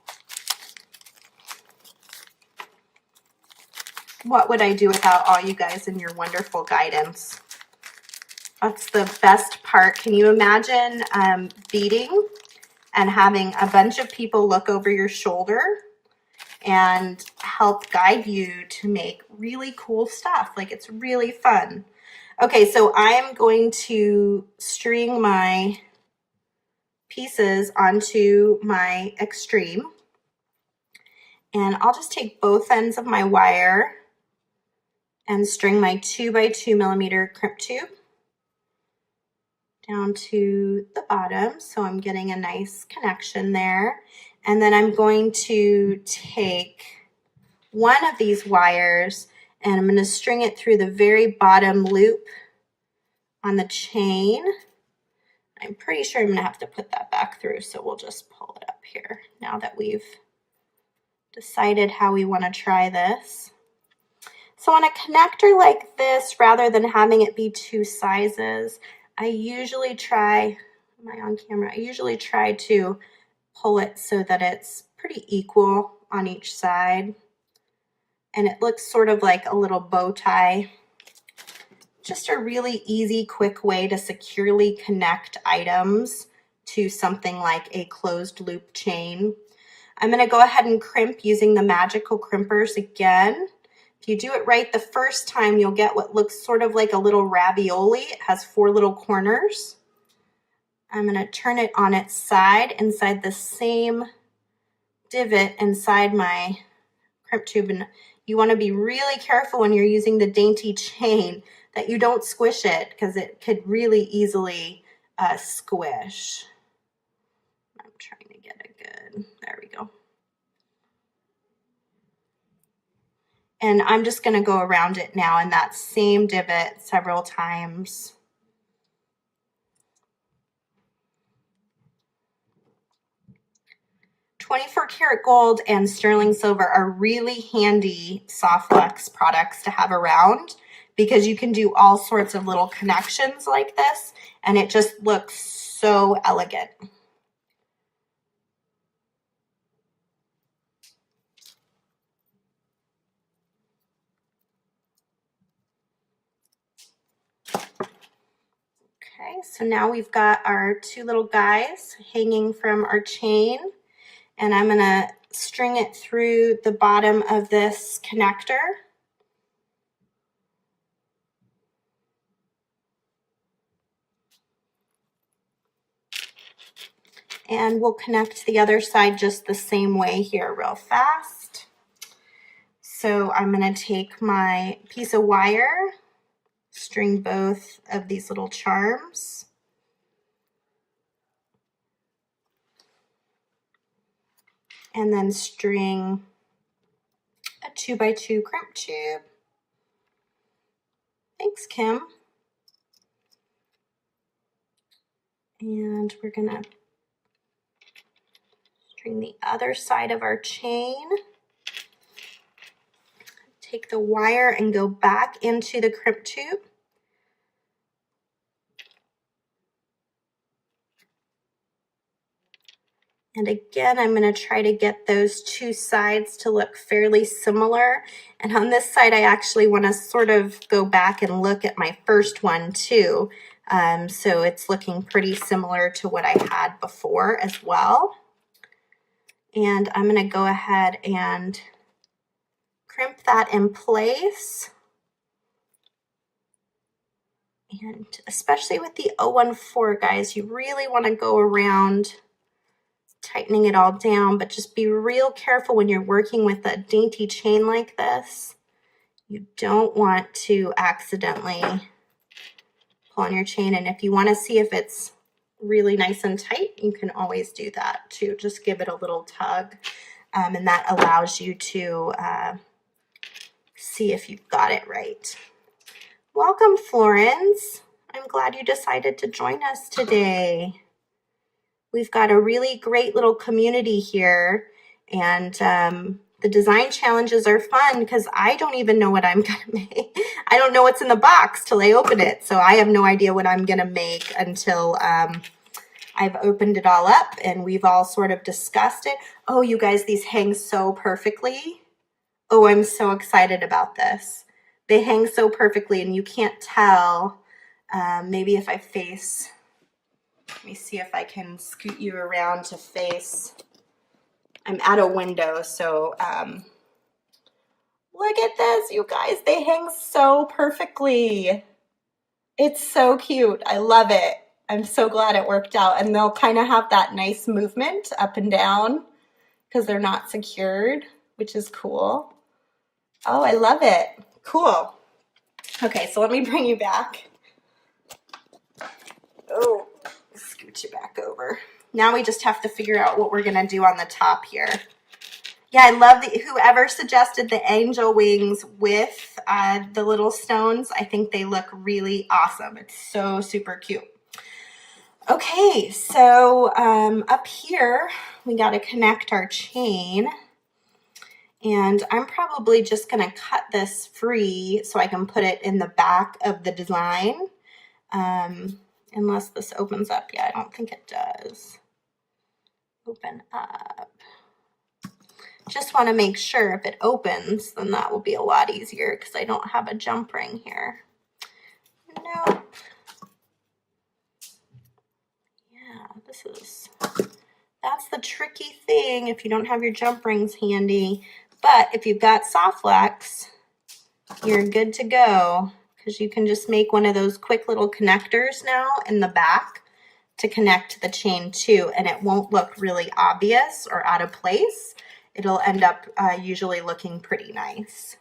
[SPEAKER 1] What would I do without all you guys and your wonderful guidance? That's the best part. Can you imagine beading and having a bunch of people look over your shoulder and help guide you to make really cool stuff? Like, it's really fun. Okay, so I'm going to string my pieces onto my extreme, and I'll just take both ends of my wire and string my 2x2 millimeter crimp tube down to the bottom, so I'm getting a nice connection there. And then I'm going to take one of these wires and I'm going to string it through the very bottom loop on the chain. I'm pretty sure I'm going to have to put that back through, so we'll just pull it up here now that we've decided how we want to try this. So on a connector like this, rather than having it be two sizes, I usually try, am I on camera? I usually try to pull it so that it's pretty equal on each side. And it looks sort of like a little bow tie. Just a really easy, quick way to securely connect items to something like a closed loop chain. I'm going to go ahead and crimp using the magical crimpers again. If you do it right the first time, you'll get what looks sort of like a little ravioli. It has 4 little corners. I'm going to turn it on its side inside the same divot inside my crimp tube. And you want to be really careful when you're using the dainty chain that you don't squish it, because it could really easily squish. I'm trying to get it good. There we go. And I'm just going to go around it now in that same divot several times. .24 karat gold and sterling silver are really handy soft flex products to have around, because you can do all sorts of little connections like this, and it just looks so elegant. Okay, so now we've got our two little guys hanging from our chain, and I'm gonna string it through the bottom of this connector. And we'll connect the other side just the same way here real fast. So I'm gonna take my piece of wire, string both of these little charms. And then string a 2x2 crimp tube. Thanks, Kim. And we're gonna string the other side of our chain. Take the wire and go back into the crimp tube. And again, I'm going to try to get those two sides to look fairly similar. And on this side, I actually want to sort of go back and look at my first one too. So it's looking pretty similar to what I had before as well. And I'm going to go ahead and crimp that in place. And especially with the 014, guys, you really want to go around tightening it all down, but just be real careful when you're working with a dainty chain like this. You don't want to accidentally pull on your chain, and if you want to see if it's really nice and tight, you can always do that too. Just give it a little tug, and that allows you to see if you've got it right. Welcome, Florence. I'm glad you decided to join us today. We've got a really great little community here, and the design challenges are fun because I don't even know what I'm gonna make. I don't know what's in the box till I open it, so I have no idea what I'm gonna make until I've opened it all up and we've all sort of discussed it. Oh, you guys, these hang so perfectly. Oh, I'm so excited about this. They hang so perfectly, and you can't tell. Maybe if I face... Let me see if I can scoot you around to face. I'm at a window, so look at this, you guys. They hang so perfectly. It's so cute. I love it. I'm so glad it worked out. And they'll kind of have that nice movement up and down because they're not secured, which is cool. Oh, I love it. Cool. Okay, so let me bring you back. Oh. Scoot you back over. Now we just have to figure out what we're gonna do on the top here. Yeah, I love whoever suggested the angel wings with the little stones. I think they look really awesome. It's so super cute. Okay, so up here we got to connect our chain, and I'm probably just gonna cut this free so I can put it in the back of the design. Unless this opens up. Yeah, I don't think it does. Open up. Just want to make sure if it opens, then that will be a lot easier because I don't have a jump ring here. Nope. Yeah, that's the tricky thing if you don't have your jump rings handy. But if you've got soft flex, you're good to go, because you can just make one of those quick little connectors now in the back to connect the chain to, and it won't look really obvious or out of place. It'll end up usually looking pretty nice.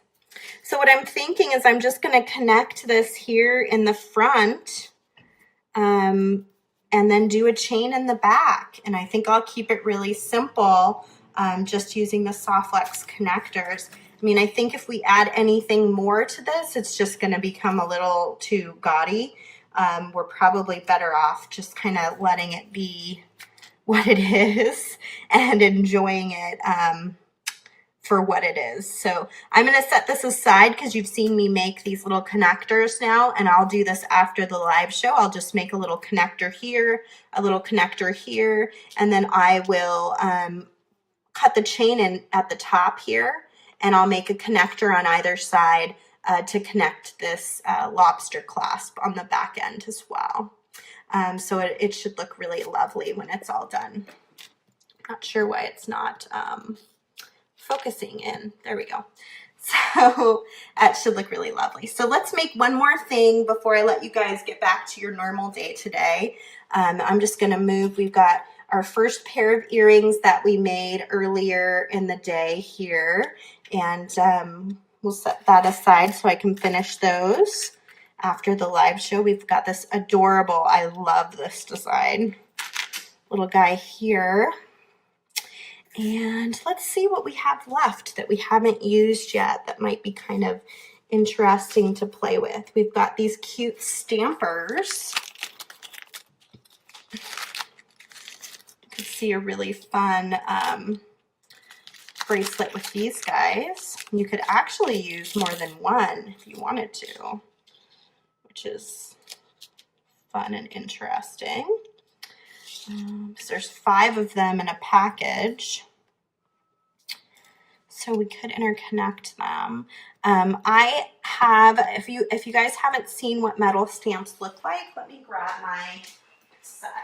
[SPEAKER 1] So what I'm thinking is I'm just going to connect this here in the front and then do a chain in the back. And I think I'll keep it really simple, just using the soft flex connectors. I mean, I think if we add anything more to this, it's just going to become a little too gaudy. We're probably better off just kind of letting it be what it is and enjoying it for what it is. So I'm going to set this aside because you've seen me make these little connectors now, and I'll do this after the live show. I'll just make a little connector here, a little connector here, and then I will cut the chain in at the top here, and I'll make a connector on either side to connect this lobster clasp on the back end as well. So it should look really lovely when it's all done. Not sure why it's not focusing in. There we go. So it should look really lovely. So let's make one more thing before I let you guys get back to your normal day today. I'm just going to move. We've got our first pair of earrings that we made earlier in the day here, and we'll set that aside so I can finish those after the live show. We've got this adorable, I love this design, little guy here. And let's see what we have left that we haven't used yet that might be kind of interesting to play with. We've got these cute stampers. You can see a really fun bracelet with these guys. You could actually use more than one if you wanted to, which is fun and interesting. So there's 5 of them in a package, so we could interconnect them. I have, if you guys haven't seen what metal stamps look like, let me grab my set.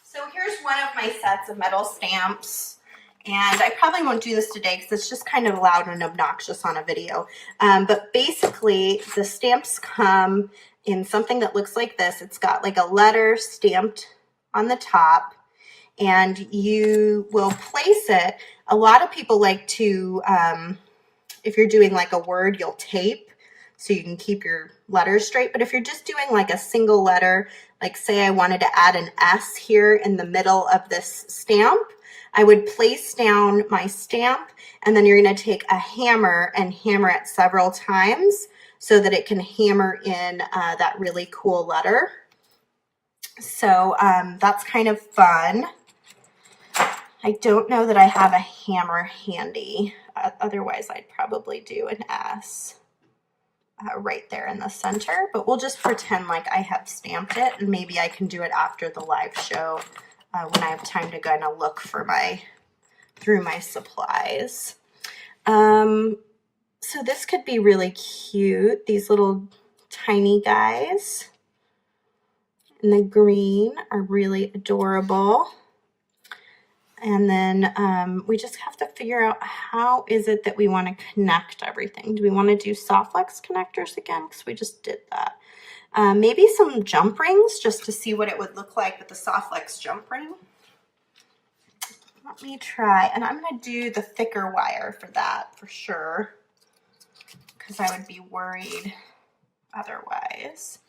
[SPEAKER 1] So here's one of my sets of metal stamps, and I probably won't do this today because it's just kind of loud and obnoxious on a video. But basically, the stamps come in something that looks like this. It's got like a letter stamped on the top, and you will place it. A lot of people like to, if you're doing like a word, you'll tape so you can keep your letters straight. But if you're just doing like a single letter, like say I wanted to add an S here in the middle of this stamp, I would place down my stamp, and then you're going to take a hammer and hammer it several times so that it can hammer in that really cool letter. So that's kind of fun. I don't know that I have a hammer handy. Otherwise, I'd probably do an S. Right there in the center, but we'll just pretend like I have stamped it, and maybe I can do it after the live show when I have time to kind of look for through my supplies. So this could be really cute. These little tiny guys in the green are really adorable. And then we just have to figure out how is it that we want to connect everything. Do we want to do soft flex connectors again? Because we just did that. Maybe some jump rings just to see what it would look like with the soft flex jump ring. Let me try. And I'm going to do the thicker wire for that for sure, because I would be worried otherwise.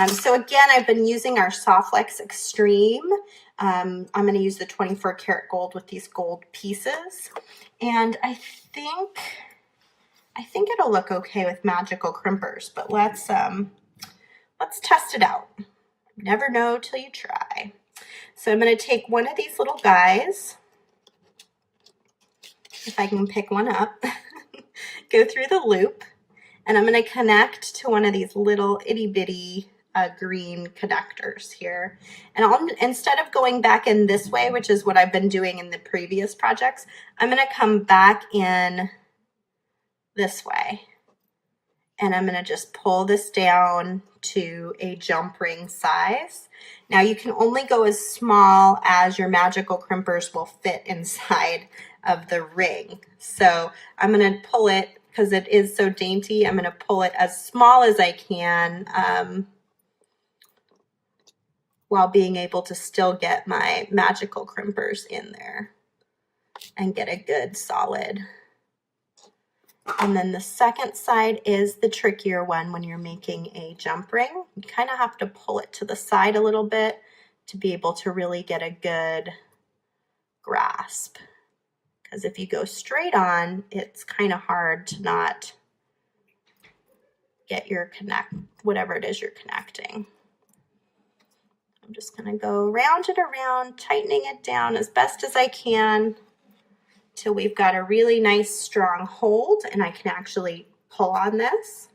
[SPEAKER 1] So again, I've been using our Soft Flex Extreme. I'm going to use the 24 karat gold with these gold pieces. And I think it'll look okay with magical crimpers, but let's test it out. Never know till you try. So I'm going to take one of these little guys, if I can pick one up, go through the loop, and I'm going to connect to one of these little itty bitty green connectors here. And instead of going back in this way, which is what I've been doing in the previous projects, I'm going to come back in this way. And I'm going to just pull this down to a jump ring size. Now you can only go as small as your magical crimpers will fit inside of the ring. So I'm going to pull it, because it is so dainty, I'm going to pull it as small as I can while being able to still get my magical crimpers in there and get a good solid. And then the second side is the trickier one when you're making a jump ring. You kind of have to pull it to the side a little bit to be able to really get a good grasp. Because if you go straight on, it's kind of hard to not get your whatever it is you're connecting. I'm just going to go round and around, tightening it down as best as I can till we've got a really nice strong hold and I can actually pull on this.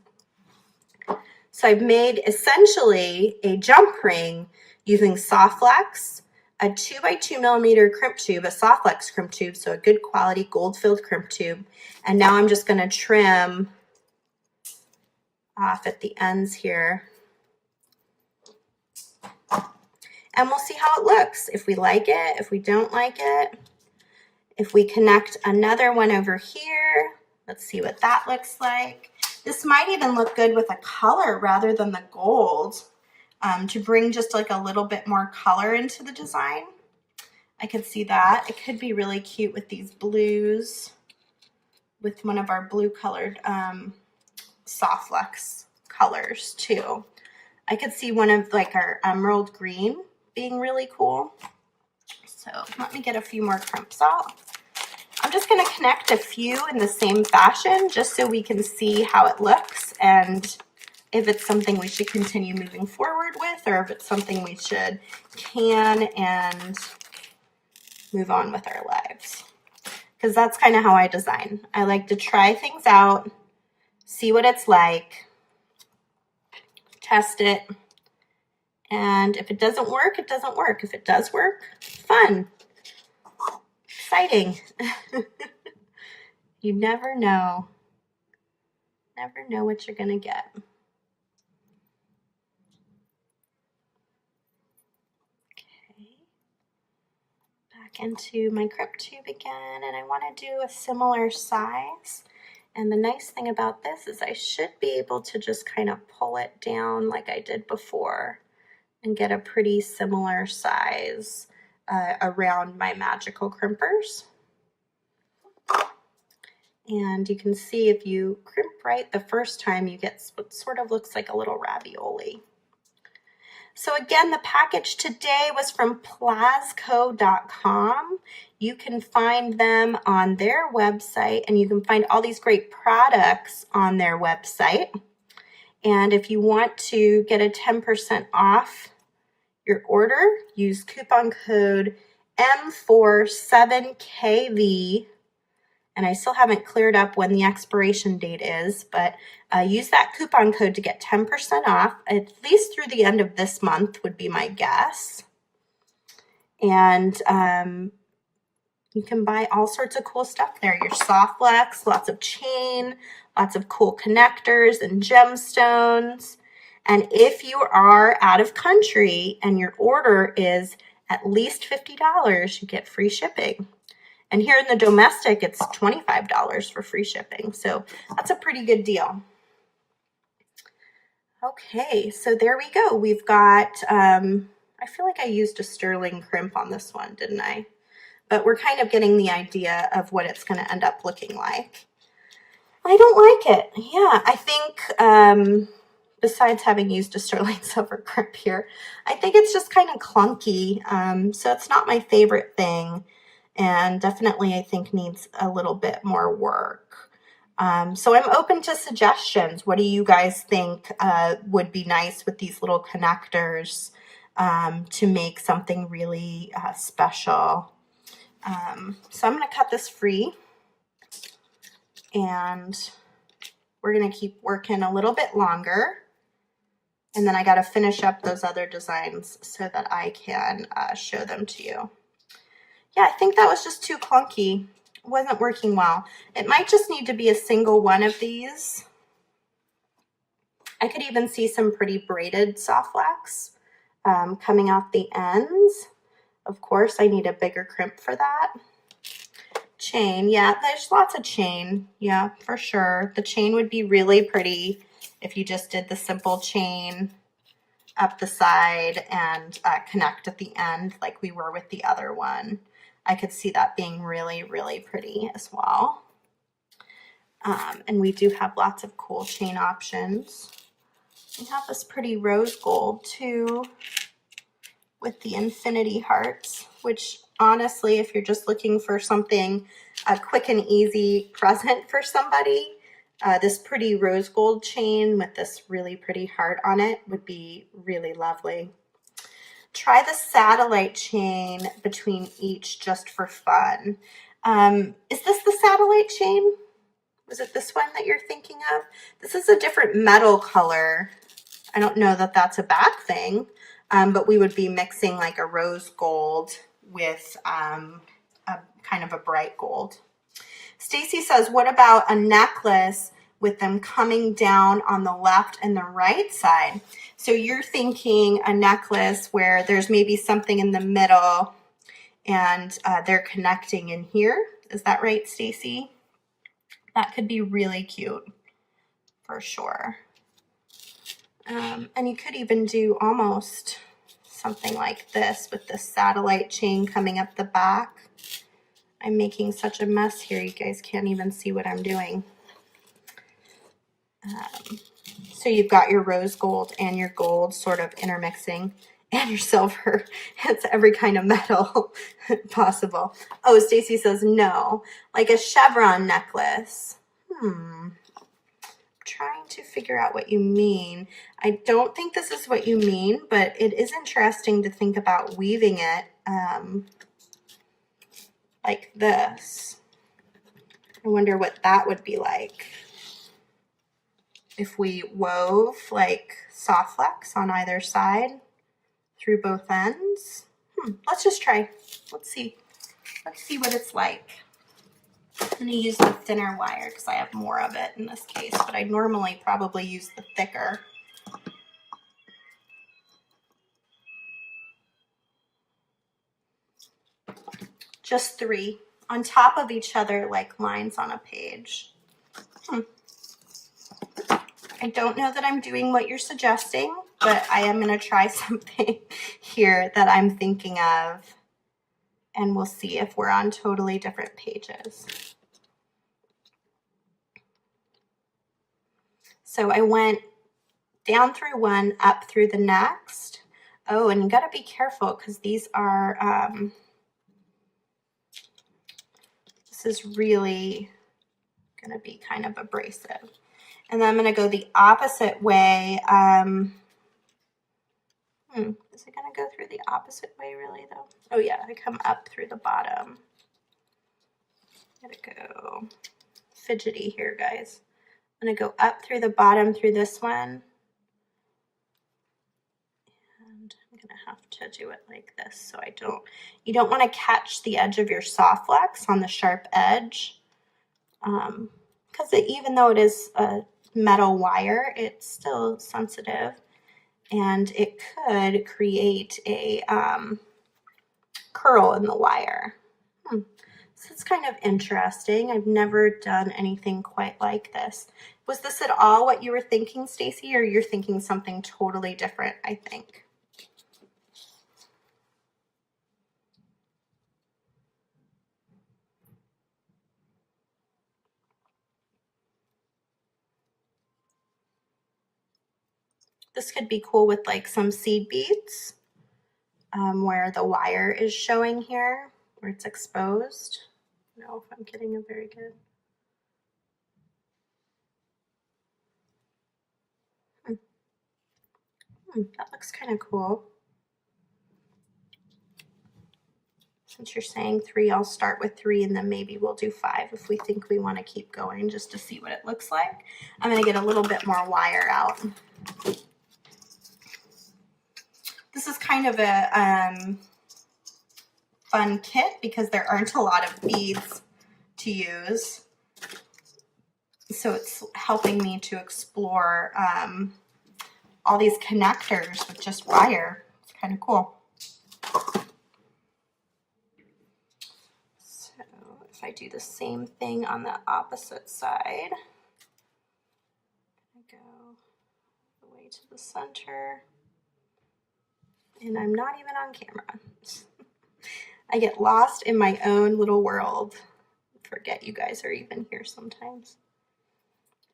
[SPEAKER 1] So I've made essentially a jump ring using soft flex, a 2x2 millimeter crimp tube, a soft flex crimp tube, so a good quality gold filled crimp tube. And now I'm just going to trim off at the ends here. And we'll see how it looks. If we like it, if we don't like it. If we connect another one over here, let's see what that looks like. This might even look good with a color rather than the gold, to bring just like a little bit more color into the design. I could see that. It could be really cute with these blues, with one of our blue colored soft flex colors too. I could see one of like our emerald green being really cool. So let me get a few more crimps out. I'm just going to connect a few in the same fashion just so we can see how it looks and if it's something we should continue moving forward with, or if it's something we should can and move on with our lives. Because that's kind of how I design. I like to try things out, see what it's like, test it, and if it doesn't work, it doesn't work. If it does work, fun. Exciting. You never know. Never know what you're going to get. Okay. Back into my crimp tube again, and I want to do a similar size. And the nice thing about this is I should be able to just kind of pull it down like I did before and get a pretty similar size around my magical crimpers. And you can see if you crimp right the first time, you get what sort of looks like a little ravioli. So again, the package today was from Plazko.com. You can find them on their website, and you can find all these great products on their website. And if you want to get a 10% off your order, use coupon code M47KV. And I still haven't cleared up when the expiration date is, but use that coupon code to get 10% off, at least through the end of this month would be my guess. And you can buy all sorts of cool stuff there. Your soft flex, lots of chain, lots of cool connectors and gemstones. And if you are out of country and your order is at least $50, you get free shipping. And here in the domestic, it's $25 for free shipping. So that's a pretty good deal. Okay, so there we go. We've got, I feel like I used a sterling crimp on this one, didn't I? But we're kind of getting the idea of what it's going to end up looking like. I don't like it. Yeah, I think besides having used a sterling silver crimp here, I think it's just kind of clunky. So it's not my favorite thing. And definitely I think needs a little bit more work. So I'm open to suggestions. What do you guys think would be nice with these little connectors to make something really special? So I'm going to cut this free, and we're going to keep working a little bit longer. And then I got to finish up those other designs so that I can show them to you. Yeah, I think that was just too clunky. It wasn't working well. It might just need to be a single one of these. I could even see some pretty braided soft flex coming off the ends. Of course, I need a bigger crimp for that. Chain, yeah, there's lots of chain. Yeah, for sure. The chain would be really pretty if you just did the simple chain up the side and connect at the end like we were with the other one. I could see that being really, really pretty as well. And we do have lots of cool chain options. We have this pretty rose gold too with the infinity hearts, which honestly, if you're just looking for something a quick and easy present for somebody, this pretty rose gold chain with this really pretty heart on it would be really lovely. Try the satellite chain between each just for fun. Is this the satellite chain? Was it this one that you're thinking of? This is a different metal color. I don't know that that's a bad thing. but we would be mixing like a rose gold with a kind of a bright gold. Stacy says, what about a necklace with them coming down on the left and the right side? So you're thinking a necklace where there's maybe something in the middle and they're connecting in here. Is that right, Stacy? That could be really cute for sure. And you could even do almost something like this with the satellite chain coming up the back. I'm making such a mess here, you guys can't even see what I'm doing. So you've got your rose gold and your gold sort of intermixing, and your silver. It's every kind of metal possible. Oh, Stacy says no, like a chevron necklace. Trying to figure out what you mean. I don't think this is what you mean, but it is interesting to think about weaving it like this. I wonder what that would be like if we wove like soft flex on either side through both ends. Let's just try. Let's see what it's like. I'm going to use the thinner wire because I have more of it in this case, but I normally probably use the thicker. Just 3 on top of each other like lines on a page. I don't know that I'm doing what you're suggesting, but I am going to try something here that I'm thinking of, and we'll see if we're on totally different pages. So I went down through one, up through the next. Oh, and you got to be careful because these are, this is really going to be kind of abrasive. And then I'm going to go the opposite way. Is it going to go through the opposite way really though? Oh yeah, I come up through the bottom. Gotta go fidgety here, guys. I'm going to go up through the bottom through this one. And I'm going to have to do it like this so you don't want to catch the edge of your soft flex on the sharp edge. Because even though it is a metal wire, it's still sensitive and it could create a curl in the wire. So it's kind of interesting. I've never done anything quite like this. Was this at all what you were thinking, Stacy, or you're thinking something totally different, I think? This could be cool with like some seed beads where the wire is showing here, where it's exposed. I don't know if I'm getting a very good. That looks kind of cool. Since you're saying 3, I'll start with 3 and then maybe we'll do 5 if we think we want to keep going just to see what it looks like. I'm going to get a little bit more wire out. This is kind of a fun kit because there aren't a lot of beads to use. So it's helping me to explore all these connectors with just wire. It's kind of cool. So if I do the same thing on the opposite side, I go all the way to the center, and I'm not even on camera. I get lost in my own little world. Forget you guys are even here sometimes.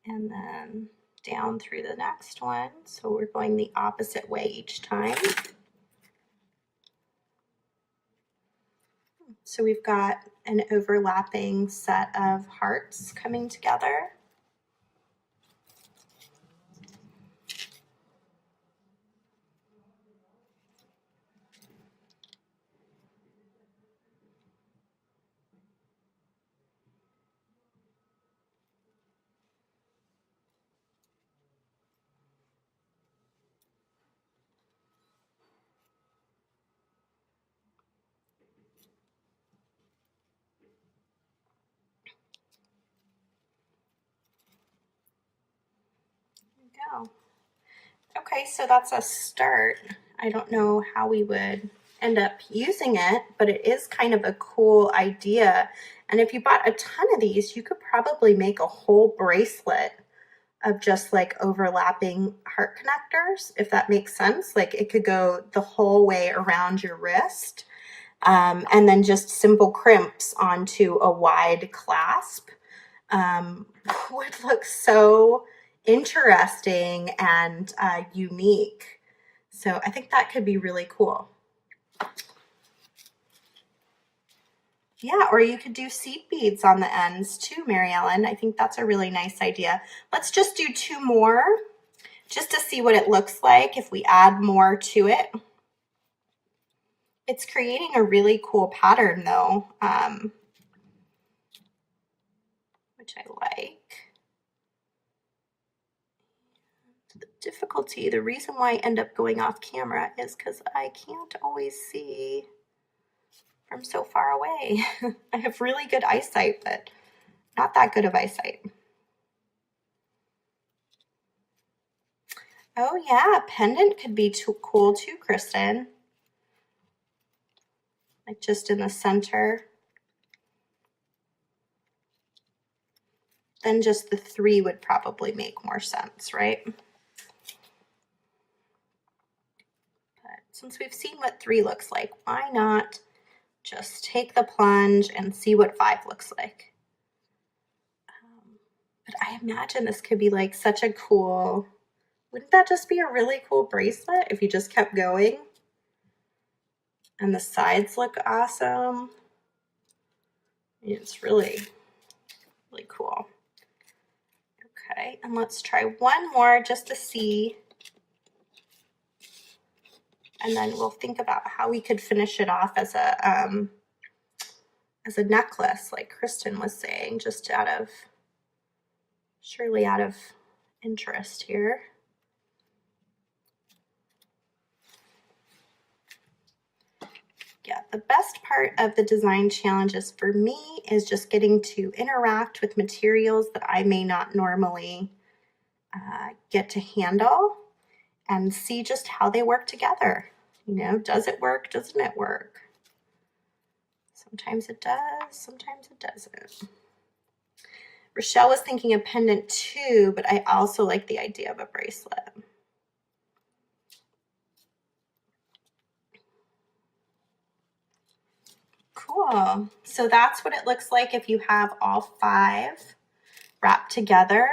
[SPEAKER 1] And then down through the next one. So we're going the opposite way each time. So we've got an overlapping set of hearts coming together. go. Okay, so that's a start. I don't know how we would end up using it, but it is kind of a cool idea. And if you bought a ton of these, you could probably make a whole bracelet of just like overlapping heart connectors, if that makes sense. Like it could go the whole way around your wrist, and then just simple crimps onto a wide clasp. Would look so interesting and unique. So I think that could be really cool. Yeah, or you could do seed beads on the ends too, Mary Ellen. I think that's a really nice idea. Let's just do 2 more just to see what it looks like if we add more to it. It's creating a really cool pattern though, which I like. The difficulty, the reason why I end up going off camera is because I can't always see from so far away. I have really good eyesight, but not that good of eyesight. Oh yeah, pendant could be too cool too, Kristen. Like just in the center. Then just the 3 would probably make more sense, right? But since we've seen what 3 looks like, why not just take the plunge and see what 5 looks like? But I imagine this could be like such a cool, wouldn't that just be a really cool bracelet if you just kept going? And the sides look awesome. It's really, really cool. Okay, and let's try one more just to see. And then we'll think about how we could finish it off as a necklace, like Kristen was saying, just surely out of interest here. Yeah, the best part of the design challenges for me is just getting to interact with materials that I may not normally get to handle and see just how they work together. You know, does it work? Doesn't it work? Sometimes it does, sometimes it doesn't. Rochelle was thinking a pendant too, but I also like the idea of a bracelet. Cool. So that's what it looks like if you have all 5 wrapped together.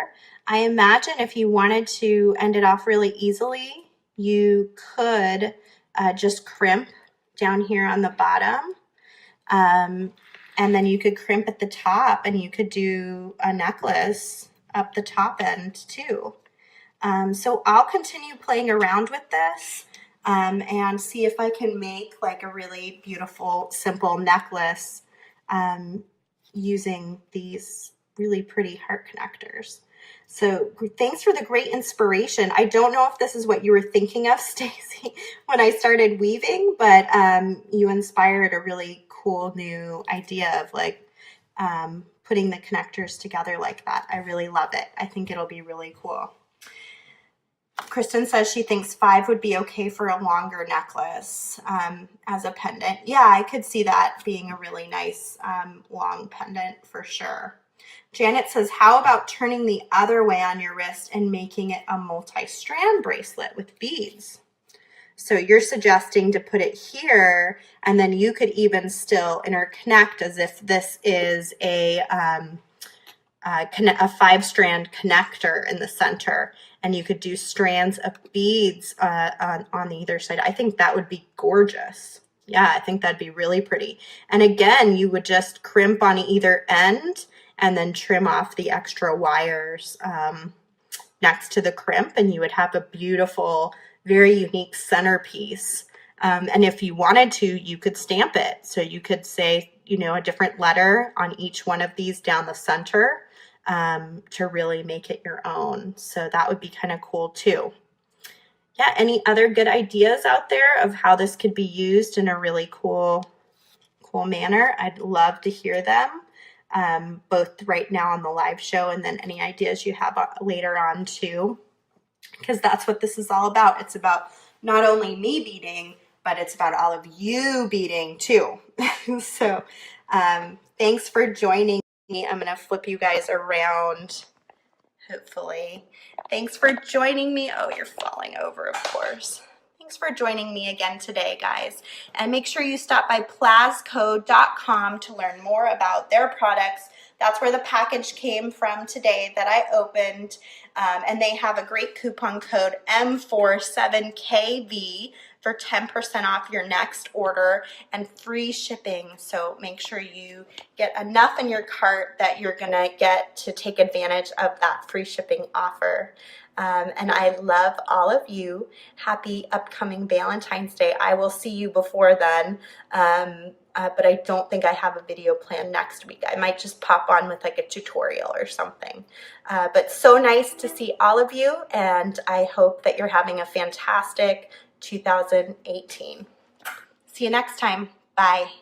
[SPEAKER 1] I imagine if you wanted to end it off really easily, you could just crimp down here on the bottom. And then you could crimp at the top and you could do a necklace up the top end too. So I'll continue playing around with this and see if I can make like a really beautiful, simple necklace using these really pretty heart connectors. So thanks for the great inspiration. I don't know if this is what you were thinking of, Stacy, when I started weaving, but you inspired a really cool new idea of like putting the connectors together like that. I really love it. I think it'll be really cool. Kristen says she thinks 5 would be okay for a longer necklace as a pendant. Yeah, I could see that being a really nice long pendant for sure. Janet says, how about turning the other way on your wrist and making it a multi-strand bracelet with beads? So you're suggesting to put it here, and then you could even still interconnect as if this is a 5-strand connector in the center, and you could do strands of beads on either side. I think that would be gorgeous. Yeah, I think that'd be really pretty. And again, you would just crimp on either end and then trim off the extra wires next to the crimp, and you would have a beautiful, very unique centerpiece. And if you wanted to, you could stamp it. So you could say, you know, a different letter on each one of these down the center to really make it your own. So that would be kind of cool too. Yeah, any other good ideas out there of how this could be used in a really cool manner? I'd love to hear them, both right now on the live show and then any ideas you have later on too. because that's what this is all about. It's about not only me beading, but it's about all of you beading too. So thanks for joining me. I'm gonna flip you guys around, hopefully. Thanks for joining me. Oh, you're falling over, of course. Thanks for joining me again today, guys. And make sure you stop by plazko.com to learn more about their products. That's where the package came from today that I opened. And they have a great coupon code M47KV for 10% off your next order and free shipping. So make sure you get enough in your cart that you're gonna get to take advantage of that free shipping offer. And I love all of you. Happy upcoming Valentine's Day. I will see you before then. But I don't think I have a video planned next week. I might just pop on with like a tutorial or something. But so nice to see all of you, and I hope that you're having a fantastic 2018. See you next time. Bye.